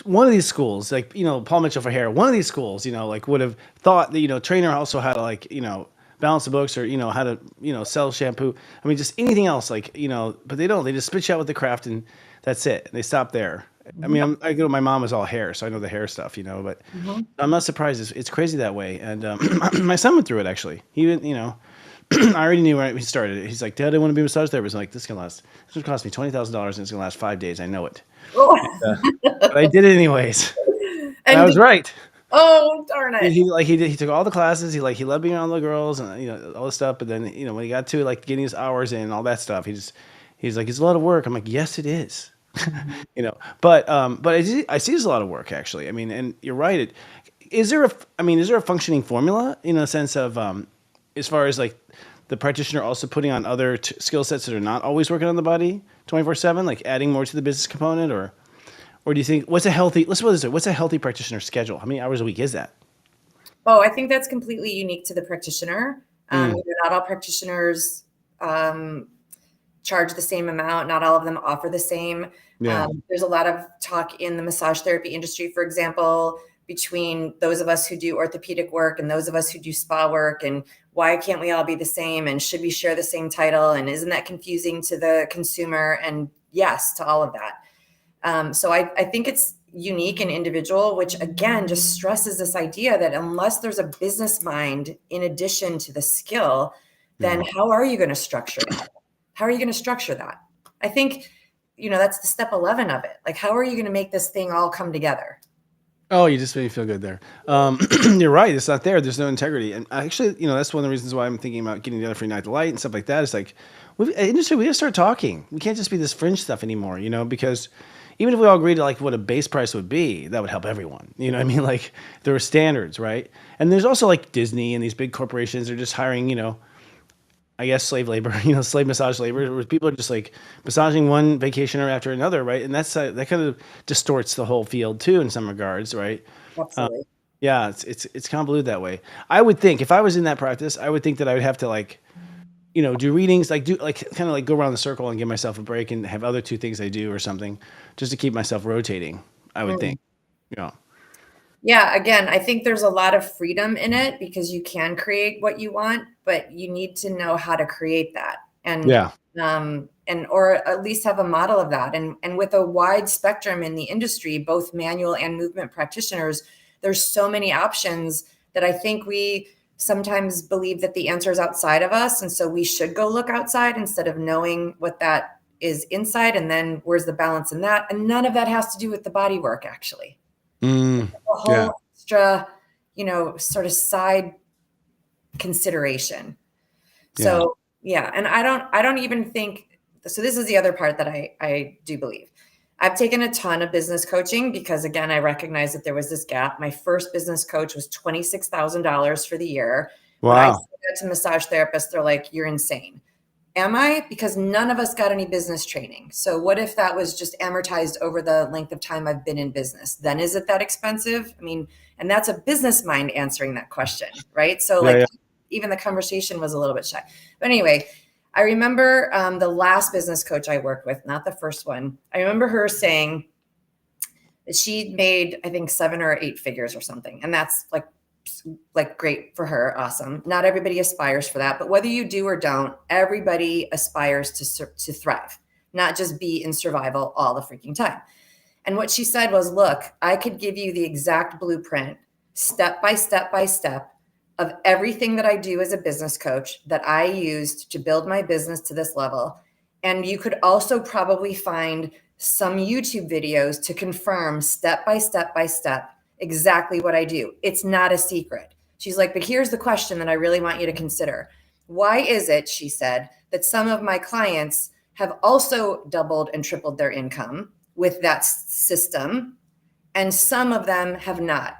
one of these schools, like, Paul Mitchell for hair, one of these schools, like would have thought that, trainer also had to, like, balance the books, or, how to, sell shampoo. I mean, just anything else, like, but they don't. They just spit you out with the craft, and that's it. And they stop there. I mean, I go. My mom was all hair, so I know the hair stuff, but Mhm. I'm not surprised. It's crazy that way. And my son went through it actually. He went, I already knew when he started. He's like, Dad, I want to be a massage therapist. I'm like, this would cost me $20,000, and it's gonna last 5 days. I know it, but I did it anyways, and I And was right. oh, darn it. He took all the classes. He loved being around the girls and all this stuff. But then when he got to like getting his hours in and all that stuff, he's like, it's a lot of work. I'm like, yes, it is. Mhm. But I see it's a lot of work actually. I mean, and you're right. Is there a functioning formula in a sense of as far as like the practitioner also putting on other skill sets that are not always working on the body 24/7, like adding more to the business component, or do you think what's a healthy? Let's put it this way: what's a healthy practitioner schedule? How many hours a week is that? Oh, I think that's completely unique to the practitioner. Mm, Not all practitioners charge the same amount. Not all of them offer the same. yeah. There's a lot of talk in the massage therapy industry, for example, between those of us who do orthopedic work and those of us who do spa work, and why can't we all be the same? And should we share the same title? And isn't that confusing to the consumer? And yes, to all of that. So I think it's unique and individual, which again just stresses this idea that unless there's a business mind in addition to the skill, then Yeah. how are you going to structure that? How are you going to structure that? I think, that's the step 11 of it. Like, how are you going to make this thing all come together? Oh, you just made me feel good there. You're right. It's not there. There's no integrity. And actually, that's one of the reasons why I'm thinking about getting together for Night the Light and stuff like that. It's like, industry, we got to start talking. We can't just be this fringe stuff anymore, because even if we all agree to like what a base price would be, that would help everyone. You know what I mean? Like there are standards, right? And there's also like Disney and these big corporations are just hiring, I guess slave labor, slave massage labor, where people are just like massaging one vacationer after another, right? And that kind of distorts the whole field too, in some regards, right? Absolutely. Yeah, it's convoluted that way. I would think if I was in that practice, I would think that I would have to like, do readings, like do like kind of like go around the circle and give myself a break and have other two things I do or something, just to keep myself rotating. I would Mm. think, yeah, Yeah, again, I think there's a lot of freedom in it because you can create what you want, but you need to know how to create that yeah, and or at least have a model of that. And with a wide spectrum in the industry, both manual and movement practitioners, there's so many options that I think we sometimes believe that the answer is outside of us. And so we should go look outside instead of knowing what that is inside. And then where's the balance in that? And none of that has to do with the body work, actually. mm, A yeah, whole extra, sort of side consideration. yeah. So yeah, and I don't even think so. This is the other part that I do believe. I've taken a ton of business coaching because again, I recognize that there was this gap. My first business coach was $26,000 for the year. When I Wow. said that to massage therapists, they're like, "You're insane." Am I? Because none of us got any business training. So what if that was just amortized over the length of time I've been in business? Then is it that expensive? I mean, and that's a business mind answering that question, right? So Yeah, like yeah. even the conversation was a little bit shy. But anyway, I remember the last business coach I worked with, not the first one. I remember her saying that she made, I think, 7 or 8 figures or something. And that's like great for her, awesome. Not everybody aspires for that, but whether you do or don't, everybody aspires to thrive, not just be in survival all the freaking time. And what she said was, look, I could give you the exact blueprint, step by step by step, of everything that I do as a business coach that I used to build my business to this level. And you could also probably find some YouTube videos to confirm step by step by step exactly what I do. It's not a secret. She's like, but here's the question that I really want you to consider. Why is it, she said, that some of my clients have also doubled and tripled their income with that system, and some of them have not?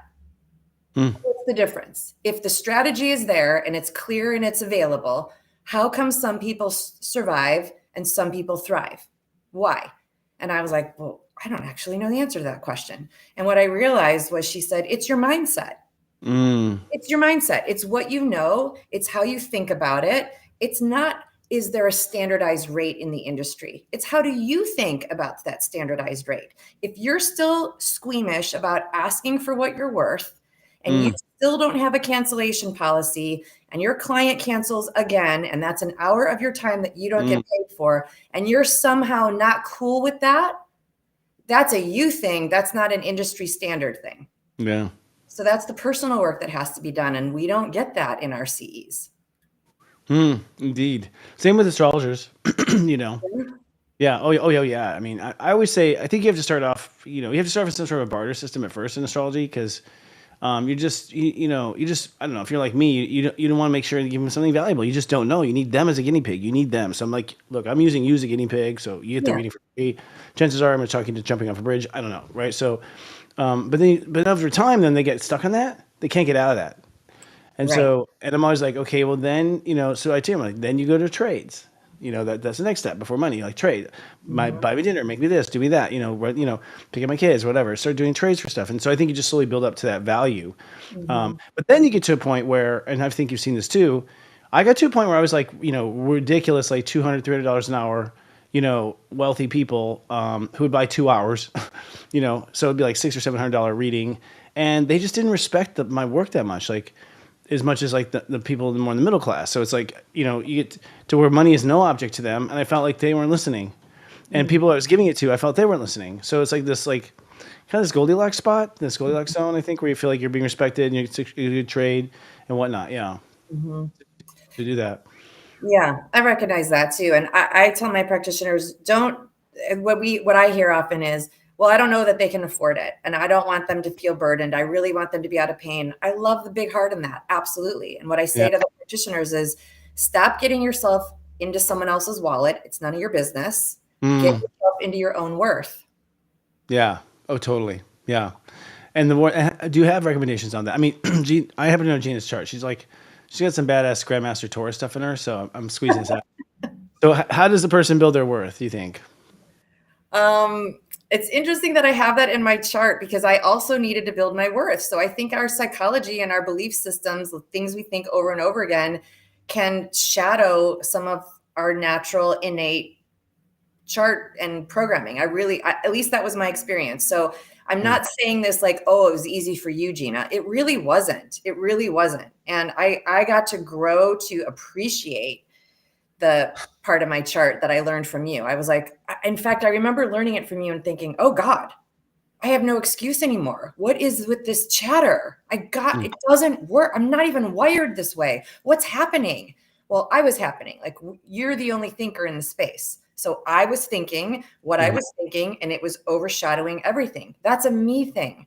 Mm, What's the difference? If the strategy is there and it's clear and it's available, how come some people survive and some people thrive? Why? And I was like, well, I don't actually know the answer to that question. And what I realized was she said, it's your mindset. mm, It's your mindset. It's what you know. It's how you think about it. It's not is there a standardized rate in the industry? It's how do you think about that standardized rate? If you're still squeamish about asking for what you're worth, and you still don't have a cancellation policy, and your client cancels again, and that's an hour of your time that you don't get paid for, and you're somehow not cool with that, that's a you thing. That's not an industry standard thing. Yeah. So that's the personal work that has to be done, and we don't get that in our CEs. Indeed. Same with astrologers, you know. Yeah. Yeah. I mean, I always say, I think you have to start off, you have to start with some sort of a barter system at first in astrology, because you just, I don't know, if you're like me, you don't want to make sure to give them something valuable. You just don't know. You need them as a guinea pig. You need them. So I'm like, look, I'm using you as a guinea pig. So you get the reading for free. Chances are I'm going to talk you to jumping off a bridge. I don't know. Right. So, but over time, then they get stuck on that. They can't get out of that. And so, and I'm always like, okay, well then, so I tell them, like, then you go to trades. That's the next step before money, like trade. Buy me dinner, make me this, do me that, pick up my kids, whatever. Start doing trades for stuff. And so I think you just slowly build up to that value. But then you get to a point where, and I think you've seen this too, I got to a point where I was like, ridiculous, like $200, $300 an hour, wealthy people who would buy 2 hours, so it'd be like $600 or $700 reading. And they just didn't respect my work that much. Like, as much as like the people more in the middle class. So it's like, you get to where money is no object to them. And I felt like they weren't listening. And people I was giving it to, I felt they weren't listening. So it's like this, like kind of this Goldilocks spot, this Goldilocks zone, I think, where you feel like you're being respected and you get trade and whatnot. Yeah. To do that. Yeah, I recognize that too. And I tell my practitioners, what I hear often is, well, I don't know that they can afford it, and I don't want them to feel burdened. I really want them to be out of pain. I love the big heart in that. Absolutely. And what I say to the practitioners is, stop getting yourself into someone else's wallet. It's none of your business. Get yourself into your own worth. Yeah. Oh, totally. Yeah. And do you have recommendations on that? I mean, I happen to know Gina's chart. She's got some badass Grandmaster Taurus stuff in her. So I'm squeezing this out. So how does the person build their worth, you think? It's interesting that I have that in my chart, because I also needed to build my worth. So I think our psychology and our belief systems, the things we think over and over again, can shadow some of our natural innate chart and programming. At least that was my experience. So I'm not saying this like, oh, it was easy for you, Gina. It really wasn't. It really wasn't. And I got to grow to appreciate the part of my chart that I learned from you. I was like, in fact, I remember learning it from you and thinking, oh God, I have no excuse anymore. What is with this chatter? It doesn't work. I'm not even wired this way. What's happening? Well, I was happening. Like, you're the only thinker in the space. So I was thinking what I was thinking, and it was overshadowing everything. That's a me thing.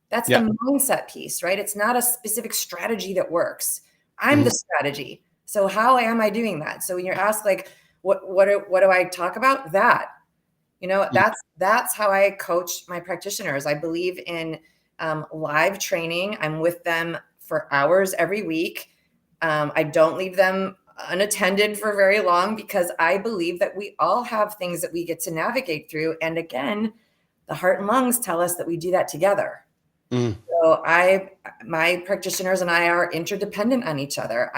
That's the mindset piece, right? It's not a specific strategy that works. I'm the strategy. So how am I doing that? So when you're asked, like, what do I talk about? That's how I coach my practitioners. I believe in live training. I'm with them for hours every week. I don't leave them unattended for very long, because I believe that we all have things that we get to navigate through. And again, the heart and lungs tell us that we do that together. So my practitioners and I are interdependent on each other.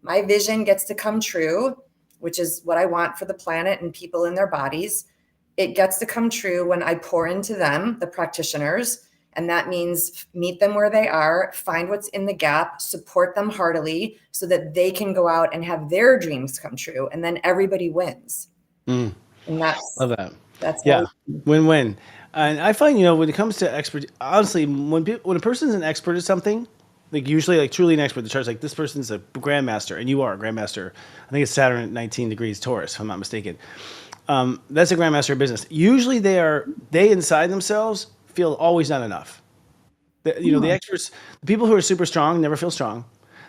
My vision gets to come true, which is what I want for the planet and people in their bodies. It gets to come true when I pour into them, the practitioners. And that means meet them where they are, find what's in the gap, support them heartily so that they can go out and have their dreams come true. And then everybody wins. And Love that. That's win-win. And I find, when it comes to expert, honestly, when a person's an expert at something, like usually like truly an expert, the chart's like, this person's a grandmaster, and you are a grandmaster. I think it's Saturn at 19 degrees Taurus, if I'm not mistaken. That's a grandmaster of business. Usually they inside themselves feel always not enough. The experts, the people who are super strong never feel strong.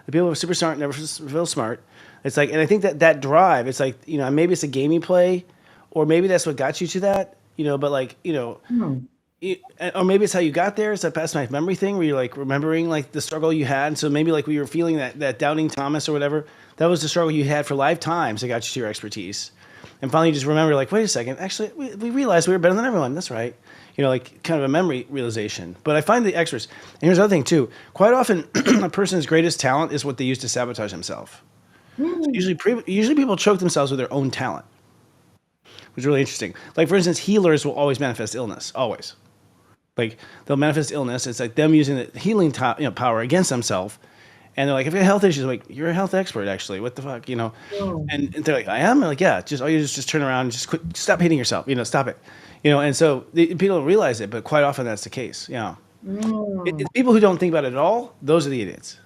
The people who are super smart never feel smart. It's like, and I think that drive, it's like, maybe it's a gamey play, or maybe that's what got you to that, but like, or maybe it's how you got there. It's that past life memory thing where you're like remembering like the struggle you had. So maybe like we were feeling that doubting Thomas or whatever, that was the struggle you had for lifetimes that got you to your expertise. And finally you just remember, like, wait a second, actually we realized we were better than everyone. That's right. Like kind of a memory realization. But I find the experts, and here's the other thing too, quite often a person's greatest talent is what they use to sabotage themselves. So Mm. usually people choke themselves with their own talent, which is really interesting. Like for instance, healers will always manifest illness, always. Like they'll manifest illness. It's like them using the healing power against themselves. And they're like, if you have health issues, like you're a health expert, actually. What the fuck, Mm. And they're like, I am. I'm like, yeah. Just all you do is just turn around and just quit. Stop hating yourself. Stop it. And so people don't realize it, but quite often that's the case. Mm. It's people who don't think about it at all. Those are the idiots.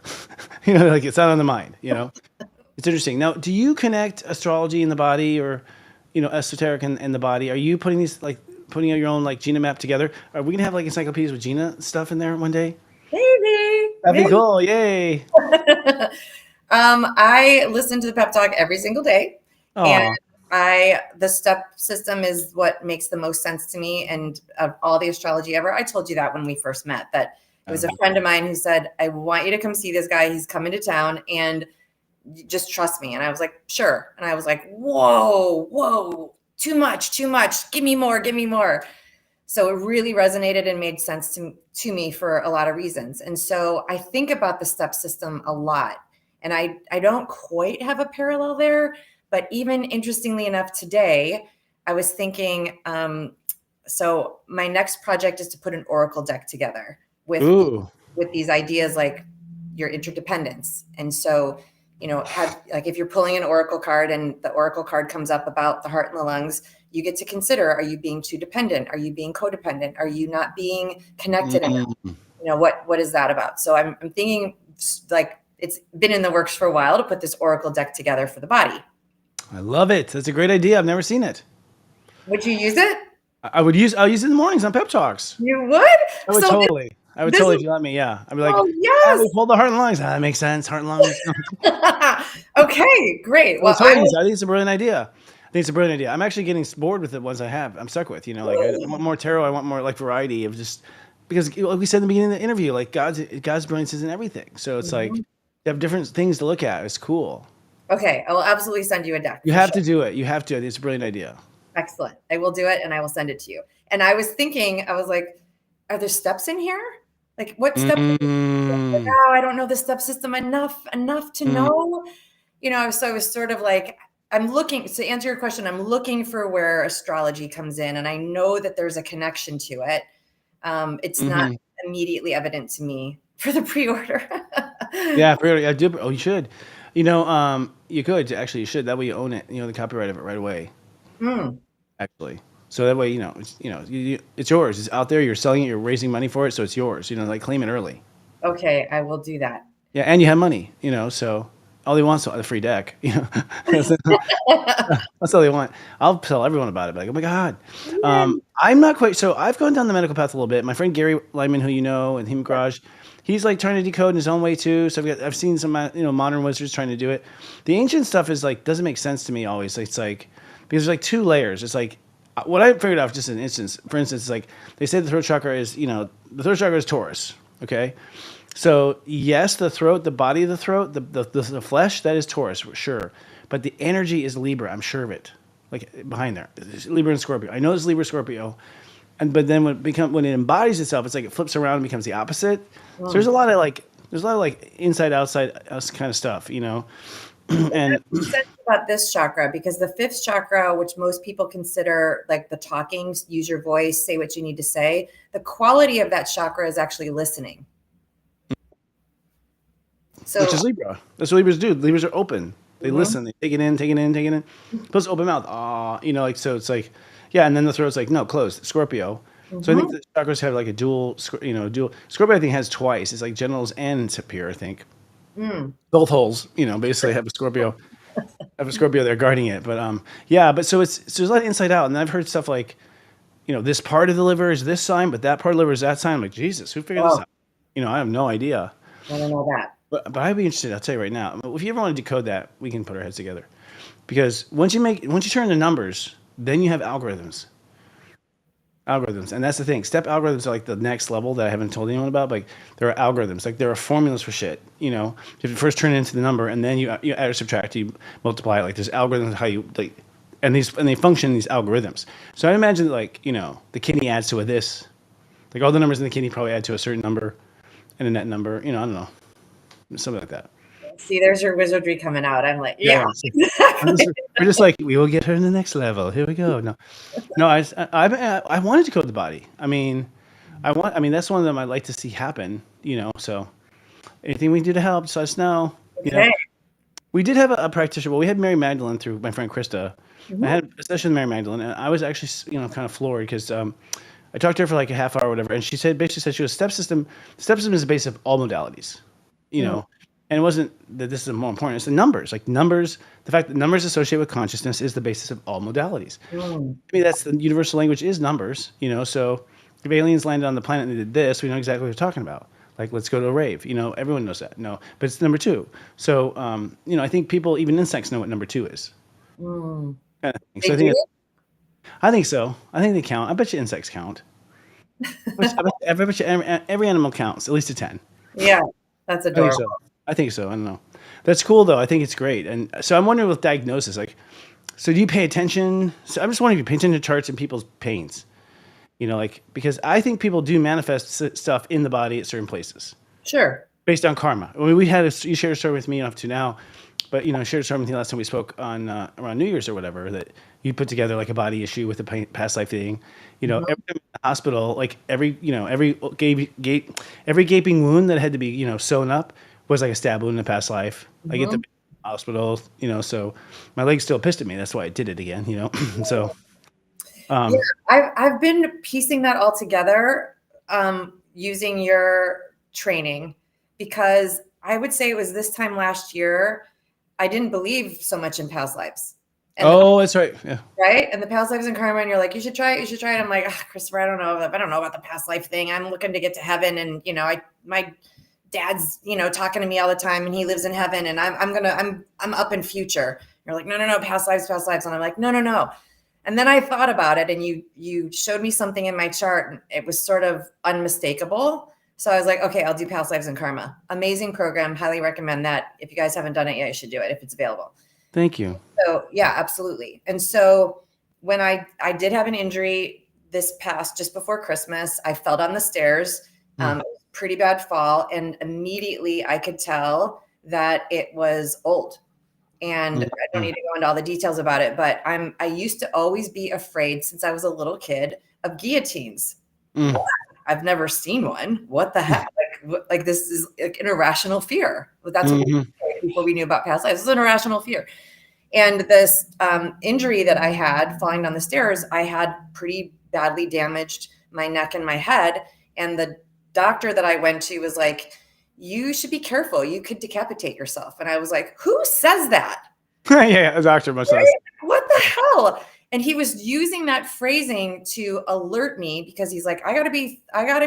Like it's not on the mind. It's interesting. Now, do you connect astrology in the body or, esoteric in the body? Are you putting these like putting out your own like Gina map together? Are we gonna have like encyclopedias with Gina stuff in there one day? Maybe, That'd be maybe. cool. Yay. I listen to the pep talk every single day, and Oh. the step system is what makes the most sense to me. And of all the astrology ever, I told you that when we first met, that it was a friend of mine who said, "I want you to come see this guy. He's coming to town, and just trust me." And I was like, "Sure." And I was like, "Whoa, whoa, too much, too much. Give me more, give me more." So it really resonated and made sense to me for a lot of reasons. And so I think about the step system a lot. And I don't quite have a parallel there, but even interestingly enough, today I was thinking, so my next project is to put an oracle deck together with Ooh. with these ideas like your interdependence. And so, have like if you're pulling an oracle card and the oracle card comes up about the heart and the lungs, you get to consider, are you being too dependent? Are you being codependent? Are you not being connected enough? Mm. What is that about? So I'm thinking like it's been in the works for a while to put this oracle deck together for the body. I love it. That's a great idea. I've never seen it. Would you use it? I'll use it in the mornings on pep talks. You would? I would So totally. I would this totally is, if you let me. Yeah. I'd be like, oh we yes. pulled the heart and lungs. That makes sense. Heart and lungs. Okay, great. I Well, totally use it. I think it's a brilliant idea. I think it's a brilliant idea. I'm actually getting bored with the ones I have. I'm stuck with. Like I want more tarot. I want more like variety of just because like we said in the beginning of the interview, like God's brilliance is in everything. So it's like Mhm. you have different things to look at. It's cool. Okay, I will absolutely send you a deck You for have sure. to do it. You have to. It's a brilliant idea. Excellent. I will do it and I will send it to you. And I was thinking, I was like, are there steps in here? Like what step? Like, Mm, oh, I don't know the step system enough to mm, know. So I was sort of like, I'm looking, to answer your question, I'm looking for where astrology comes in. And I know that there's a connection to it. It's not hmm. immediately evident to me for the pre-order. Yeah, really. I do. Oh, you should. You could actually. You should. That way you own it. The copyright of it right away. Hmm. Actually, so that way it's yours. It's out there. You're selling it. You're raising money for it, so it's yours. Like claim it early. Okay, I will do that. Yeah, and you have money. So all they want is a free deck. That's, that's all they want. I'll tell everyone about it. Like, oh my god, Yay. I'm not quite. So I've gone down the medical path a little bit. My friend Gary Lyman, who and him Garage, he's like trying to decode in his own way too. So I've seen some modern wizards trying to do it. The ancient stuff is like doesn't make sense to me always. It's like because there's like two layers. It's like what I figured out just an instance. For instance, it's like they say the throat chakra is the throat chakra is Taurus. Okay. So yes, the throat, the body of the throat, the flesh, that is Taurus, sure. But the energy is Libra. I'm sure of it. Like behind there, it's Libra and Scorpio. I know it's Libra Scorpio, but then when it embodies itself, it's like it flips around and becomes the opposite. So Hmm. there's a lot of like inside outside us kind of stuff, and Makes sense about this chakra because the fifth chakra, which most people consider like the talking, use your voice, say what you need to say, the quality of that chakra is actually listening. which So, is Libra. That's what Libras do. Libras are open. They mhm, listen. They take it in, take it in, take it in. Plus open mouth. Ah, like so. It's like, yeah, and then the throat's like no, closed. Scorpio. So I think mhm, the chakras have like a dual. Scorpio I think has twice. It's like genitals and superior. I think mm, both holes. Basically have a Scorpio there guarding it. But yeah. But so there's a lot of inside out, and I've heard stuff like, this part of the liver is this sign, but that part of the liver is that sign. I'm like, Jesus, who figured this oh, out? I have no idea. I don't know that. But I'd be interested. I'll tell you right now. If you ever want to decode that, we can put our heads together. Because once you turn the numbers, then you have algorithms, and that's the thing. Step algorithms are like the next level that I haven't told anyone about. Like there are algorithms, like there are formulas for shit. If you first turn it into the number, and then you add or subtract, you multiply it. Like there's algorithms how you like, and they function in these algorithms. So I imagine that, like the kidney adds to a this, like all the numbers in the kidney probably add to a certain number, and a net number. I don't know, something like that. See, there's your wizardry coming out. I'm like, Yeah, yeah, yeah. exactly. We're just like, we will get her in the next level. Here we go. No, I wanted to go to the body. I mean, that's one of them I'd like to see happen. So anything we can do to help, just let us know. Okay. We did have a practitioner. Well, we had Mary Magdalene through my friend Krista. I Mhm. had a session with Mary Magdalene, and I was actually, kind of floored because I talked to her for like a half hour or whatever, and she basically said she was step system. Step system is the base of all modalities, Mm. and it wasn't that this is more important. It's the numbers, like numbers. The fact that numbers associated with consciousness is the basis of all modalities. Mm. I mean, that's the universal language is numbers. So if aliens landed on the planet and they did this, we know exactly what they're talking about. Like, let's go to a rave. Everyone knows that. No, but it's number two. So, I think people, even insects, know what number two is. Mm. Kind of thing. They So do? I think so. I think they count. I bet you insects count. I bet you every animal counts, at least to 10. Yeah, that's I think adorable. so. I think so. I don't know. That's cool though. I think it's great. And so I'm wondering with diagnosis, like, so do you pay attention? So I'm just wondering if you pay attention to charts and people's pains. Because I think people do manifest stuff in the body at certain places Sure. based on karma. I mean, you shared a story with me, you don't have to now, but shared a story with me last time we spoke on around New Year's or whatever, that you put together like a body issue with a past life thing. Mhm. Every time in the hospital, like every gaping wound that had to be sewn up was like a stab wound in a past life. I get the Mhm. hospital, so my leg's still pissed at me. That's why I did it again, so. Yeah, I've been piecing that all together using your training, because I would say it was this time last year I didn't believe so much in past lives. And Oh, that's right. Yeah. right? And the past lives in karma, and you're like, you should try it, you should try it. I'm like, Christopher, I don't know about the past life thing. I'm looking to get to heaven, and my dad's talking to me all the time, and he lives in heaven, and I'm up in future. You're like, no, past lives, and I'm like, no. And then I thought about it, and you showed me something in my chart, and it was sort of unmistakable. So I was like, okay, I'll do past lives and karma. Amazing program, highly recommend that. If you guys haven't done it yet, you should do it if it's available. Thank you. So yeah, absolutely. And so when I did have an injury just before Christmas, I fell down the stairs, pretty bad fall. And immediately I could tell that it was old. And I don't need to go into all the details about it, but I used to always be afraid since I was a little kid of guillotines. What? I've never seen one. What the heck? Like this is like an irrational fear. But that's what we before we knew about past lives. It's an irrational fear. And this injury that I had falling down the stairs, I had pretty badly damaged my neck and my head. And the doctor that I went to was like, you should be careful. You could decapitate yourself. And I was like, who says that? Yeah, a doctor much less. What the hell? And he was using that phrasing to alert me, because he's like, I gotta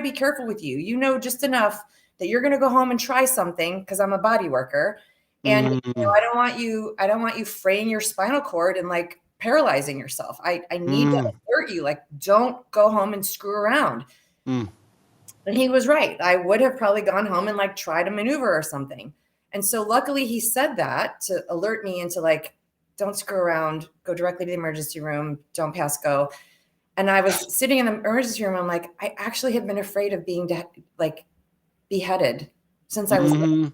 be careful with you. You know just enough that you're gonna go home and try something, because I'm a body worker. And I don't want you fraying your spinal cord and like paralyzing yourself. I need to alert you, like, don't go home and screw around. And he was right. I would have probably gone home and like tried a maneuver or something. And so luckily he said that to alert me into like, don't screw around, go directly to the emergency room, don't pass go. And I was sitting in the emergency room. I'm like, I actually had been afraid of being like beheaded since I was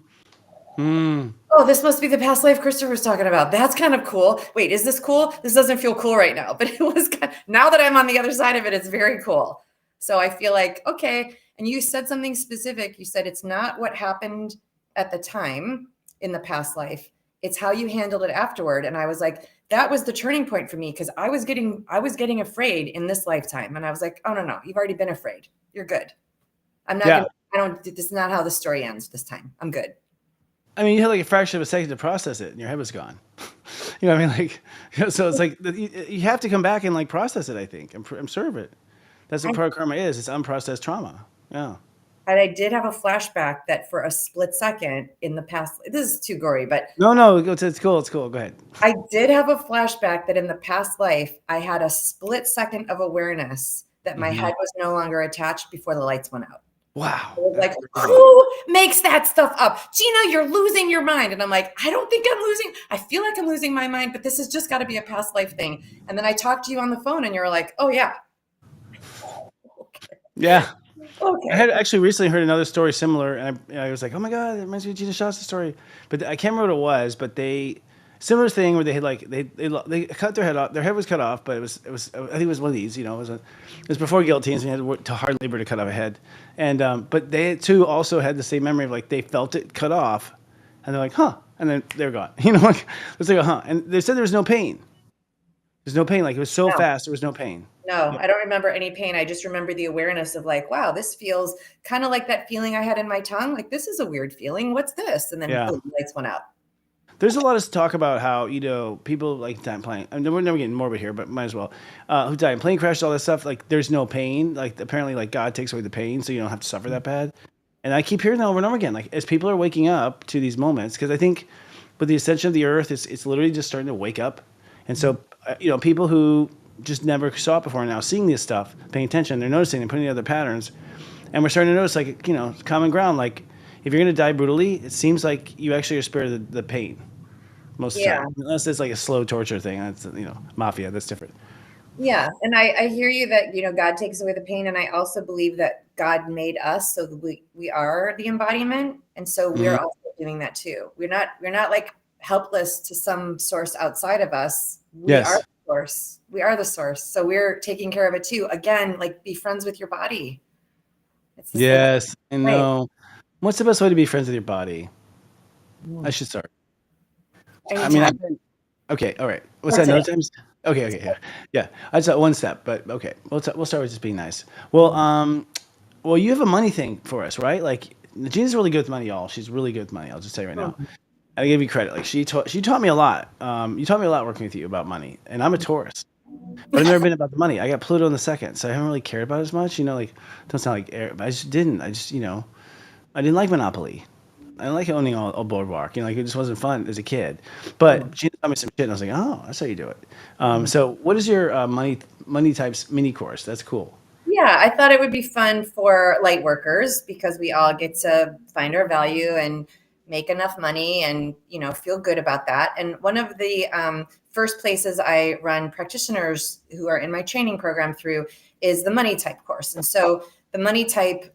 Oh, this must be the past life Christopher was talking about. That's kind of cool. Wait, is this cool? This doesn't feel cool right now, but it was now that I'm on the other side of it, it's very cool. So I feel like, okay. And you said something specific. You said it's not what happened at the time in the past life. It's how you handled it afterward. And I was like, that was the turning point for me, because I was getting afraid in this lifetime. And I was like, oh no, you've already been afraid. You're good. I'm not this is not how the story ends this time. I'm good. I mean, you had like a fraction of a second to process it, and your head was gone. You know what I mean? Like, so it's like you have to come back and like process it. I think I'm sure of it. That's what part of karma is. It's unprocessed trauma. Yeah. And I did have a flashback that for a split second in the past, this is too gory, but No, it's cool. It's cool. Go ahead. I did have a flashback that in the past life, I had a split second of awareness that my head was no longer attached before the lights went out. Wow. Like, who makes that stuff up? Gina, you're losing your mind. And I'm like, I don't think I'm losing. I feel like I'm losing my mind, but this has just got to be a past life thing. And then I talked to you on the phone and you're like, oh yeah. Yeah. I Okay. had actually recently heard another story similar, and I was like, "Oh my god, it reminds me of Gina Schatz's story," but I can't remember what it was. But they similar thing where they had like they cut their head off. Their head was cut off, but it was I think it was one of these. It was before guillotines, and you had to work to hard labor to cut off a head. And but they too also had the same memory of like they felt it cut off, and they're like, "Huh," and then they're gone. Like it's like a huh, and they said there was no pain. There's no pain. Like it was so No, fast, there was no pain. no, Yeah. I don't remember any pain. I just remember the awareness of like, wow, this feels kind of like that feeling I had in my tongue. Like, this is a weird feeling. What's this? And then Yeah. boom, lights went out. There's a lot of talk about how people like die in plane. I mean, we're never getting morbid here, but might as well. Who die in plane crashes, all that stuff. Like, there's no pain. Like, apparently, like God takes away the pain, so you don't have to suffer that bad. And I keep hearing that over and over again. Like, as people are waking up to these moments, because I think with the ascension of the Earth, it's literally just starting to wake up. And so, people who just never saw it before are now seeing this stuff, paying attention, they're noticing and putting together patterns, and we're starting to notice like common ground. Like, if you're going to die brutally, it seems like you actually are spared the pain most of the Yeah. time, unless it's like a slow torture thing. That's mafia. That's different. Yeah. And I hear you that, God takes away the pain. And I also believe that God made us so that we are the embodiment. And so we're Mhm. also doing that too. We're not like helpless to some source outside of us. We are Yes, the source. We are the source. So we're taking care of it too. Again, like be friends with your body. It's the same yes, I way. know. What's the best way to be friends with your body? I Mm. should start. I mean, I've Anytime. been okay. All right. What's Start that? today. No times. Okay. Okay. Yeah. Yeah. I just one step, but okay. We'll start with just being nice. Well, you have a money thing for us, right? Like, Gina's really good with money, y'all. She's really good with money. I'll just tell you right now. Mm. I give you credit. Like, she taught me a lot. You taught me a lot working with you about money, and I'm a Taurus. But I've never been about the money. I got Pluto in the second, so I haven't really cared about it as much. Like, don't sound like I just didn't. I didn't like Monopoly. I didn't like owning all Boardwalk. Like it just wasn't fun as a kid. But Mm. she taught me some shit, and I was like, oh, that's how you do it. Mm. So what is your money types mini course? That's cool. Yeah, I thought it would be fun for light workers because we all get to find our value and make enough money and feel good about that. And one of the first places I run practitioners who are in my training program through is the money type course. And so the money type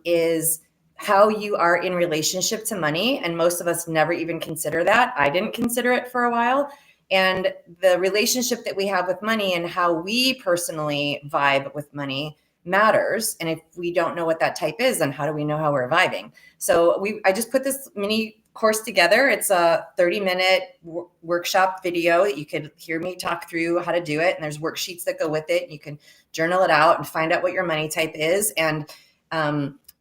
is how you are in relationship to money. And most of us never even consider that. I didn't consider it for a while. And the relationship that we have with money and how we personally vibe with money matters. And if we don't know what that type is, then how do we know how we're vibing? So I just put this mini course together. It's a 30-minute workshop video that you could hear me talk through how to do it. And there's worksheets that go with it. You can journal it out and find out what your money type is and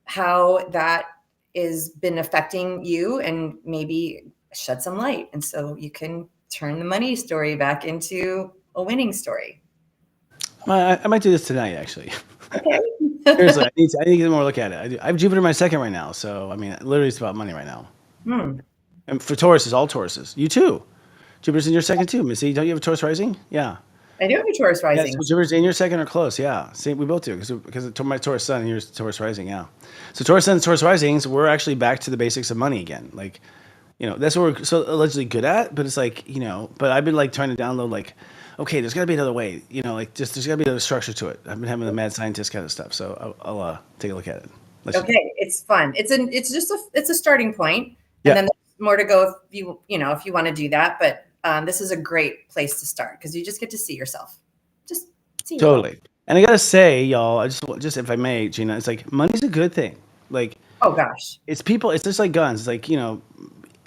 how that has been affecting you and maybe shed some light. And so you can turn the money story back into a winning story. I might do this tonight, actually. Okay. Seriously, I need to get more look at it. I have Jupiter in my second right now, so I mean, literally, it's about money right now. Hmm. And for Tauruses, all Tauruses, you too. Jupiter's in your second too, Missy. Don't you have a Taurus rising? Yeah. I do have a Taurus Yeah, rising. so Jupiter's in your second or close. Yeah, see, we both do because my Taurus sun and yours Taurus rising. Yeah, so Taurus sun, Taurus risings, we're actually back to the basics of money again. Like, that's what we're so allegedly good at. But it's like, but I've been like trying to download like, okay, there's got to be another way. Like just there's got to be another structure to it. I've been having the mad scientist kind of stuff, so I'll take a look at it. Let you know. Okay, it's fun. It's a starting point, and Yeah, then there's more to go if you want to do that. But this is a great place to start because you just get to see yourself. Just see yourself. totally. And I gotta say, y'all, I just if I may, Gina, it's like money's a good thing. Like Oh gosh. it's people. It's just like guns. It's like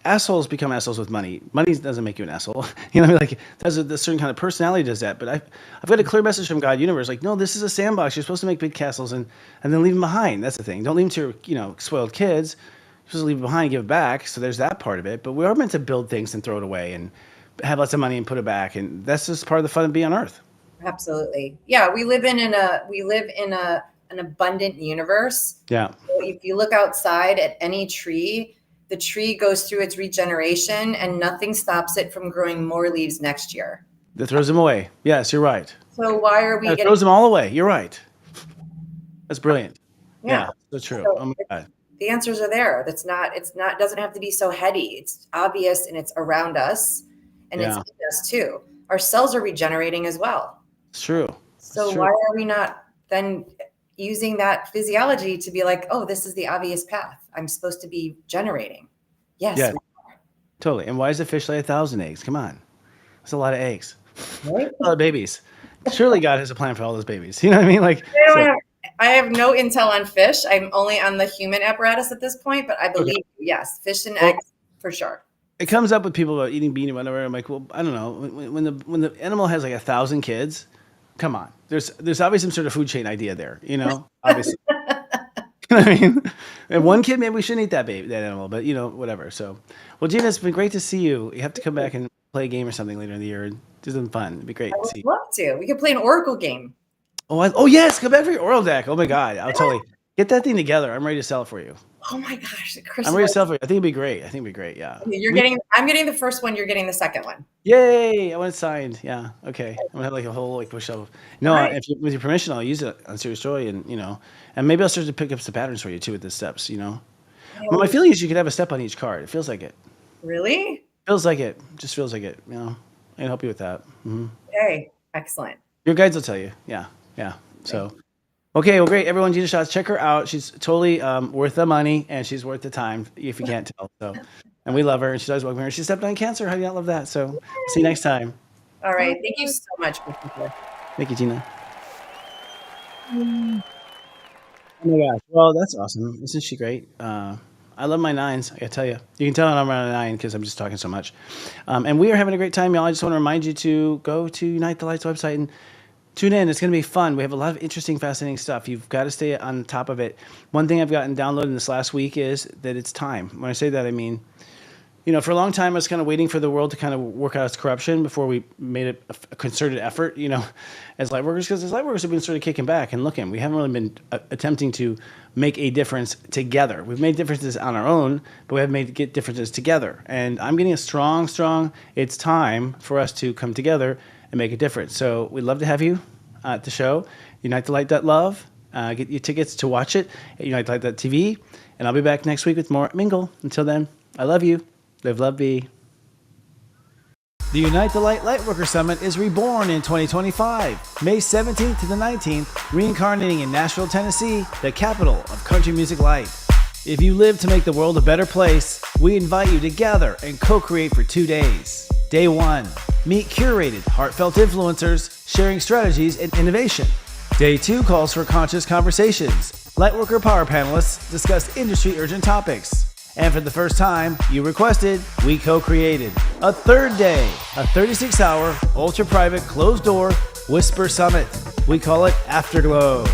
assholes become assholes with money. Money doesn't make you an asshole. What I mean? Like there's a certain kind of personality does that. But I've got a clear message from God Universe. Like, no, this is a sandbox. You're supposed to make big castles and then leave them behind. That's the thing. Don't leave them to your spoiled kids. You're supposed to leave it behind and give it back. So there's that part of it. But we are meant to build things and throw it away and have lots of money and put it back. And that's just part of the fun of being on Earth. Absolutely. Yeah, we live in an abundant universe. Yeah. So if you look outside at any tree, the tree goes through its regeneration and nothing stops it from growing more leaves next year. That throws them away. Yes, you're right. So why are we It getting throws them all away. You're right. That's brilliant. yeah. Yeah, so true. So Oh my God. the answers are there. It's not doesn't have to be so heady. It's obvious and it's around us and it's Yeah, in us too. Our cells are regenerating as well. it's true. It's So true. why are we not then using that physiology to be like, oh, this is the obvious path I'm supposed to be generating. Yes. Yeah, totally. And why does a fish lay 1,000 eggs? Come on. That's a lot of eggs. Right? A lot of babies. Surely God has a plan for all those babies. You know what I mean? Like, I have no intel on fish. I'm only on the human apparatus at this point, but I believe, yes, fish and eggs for sure. It comes up with people about eating bean and whatever. I'm like, well, I don't know. When the animal has like 1,000 kids, come on. There's obviously some sort of food chain idea there, you know, obviously. You know what I mean? And one kid, maybe we shouldn't eat that animal, but you know, whatever. So, well, Gina, it's been great to see you. You have to come back and play a game or something later in the year and do something fun. It'd be great I to see would love to. We could play an Oracle game. Oh, yes, come back for your oral deck. Oh my God, I'll totally get that thing together. I'm ready to sell it for you. Oh my gosh, I'm ready to sell it for you. I think it'd be great. Yeah. I'm getting the first one. You're getting the second one. Yay! I want it signed. Yeah. Okay. I'm gonna have like a whole like bookshelf. No, Right. with your permission, I'll use it on Serious Joy, and you know, and maybe I'll start to pick up some patterns for you too with the steps. You know, well, my feeling is you could have a step on each card. It feels like it. Really? Feels like it. Just feels like it. You know, I can help you with that. Mm-hmm. Okay. Excellent. Your guides will tell you. Yeah. So, okay, well, great. Everyone, Gina Schatz, check her out. She's totally worth the money, and she's worth the time, if you can't tell. So, and we love her, and she's always welcome here. She stepped on cancer. How do you not love that? So, see you next time. All right. Thank you so much for being here. Thank you, Gina. Oh my gosh. Well, that's awesome. Isn't she great? I love my nines. I gotta tell you. You can tell I'm around a 9 because I'm just talking so much. And we are having a great time, y'all. I just want to remind you to go to Unite the Light's website and tune in. It's going to be fun. We have a lot of interesting, fascinating stuff. You've got to stay on top of it. One thing I've gotten downloaded in this last week is that it's time. When I say that, I mean, you know, for a long time, I was kind of waiting for the world to kind of work out its corruption before we made a concerted effort, you know, as light workers, because as light workers have been sort of kicking back and looking. We haven't really been attempting to make a difference together. We've made differences on our own, but we haven't get differences together. And I'm getting a strong, it's time for us to come together and make a difference. So we'd love to have you at the show, unitethelight.love. Get your tickets to watch it at unitethelight.tv. And I'll be back next week with more Mingle. Until then, I love you. Live, love, be. The Unite the Light Lightworker Summit is reborn in 2025, May 17th to the 19th, reincarnating in Nashville, Tennessee, the capital of country music light. If you live to make the world a better place, we invite you to gather and co-create for 2 days. Day 1, meet curated, heartfelt influencers sharing strategies and innovation. Day 2 calls for conscious conversations. Lightworker power panelists discuss industry urgent topics. And for the first time, you requested, we co-created a third day, a 36-hour, ultra-private, closed-door Whisper Summit. We call it Afterglow,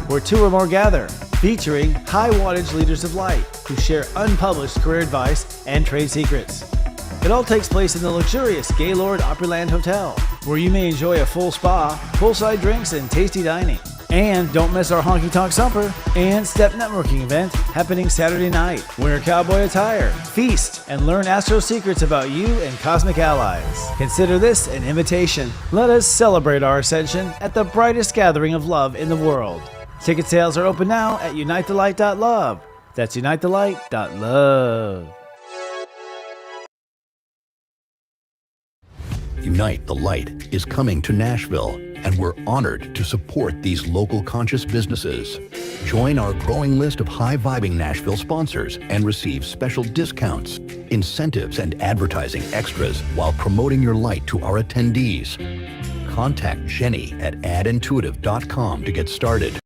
where 2 or more gather, featuring high-wattage leaders of light who share unpublished career advice and trade secrets. It all takes place in the luxurious Gaylord Opryland Hotel, where you may enjoy a full spa, poolside drinks, and tasty dining. And don't miss our Honky Tonk Sumper and Step Networking event happening Saturday night. Wear cowboy attire, feast, and learn astro secrets about you and cosmic allies. Consider this an invitation. Let us celebrate our ascension at the brightest gathering of love in the world. Ticket sales are open now at unitethelight.love. That's unitethelight.love. Unite the Light is coming to Nashville, and we're honored to support these local conscious businesses. Join our growing list of high-vibing Nashville sponsors and receive special discounts, incentives, and advertising extras while promoting your light to our attendees. Contact Jenny at adintuitive.com to get started.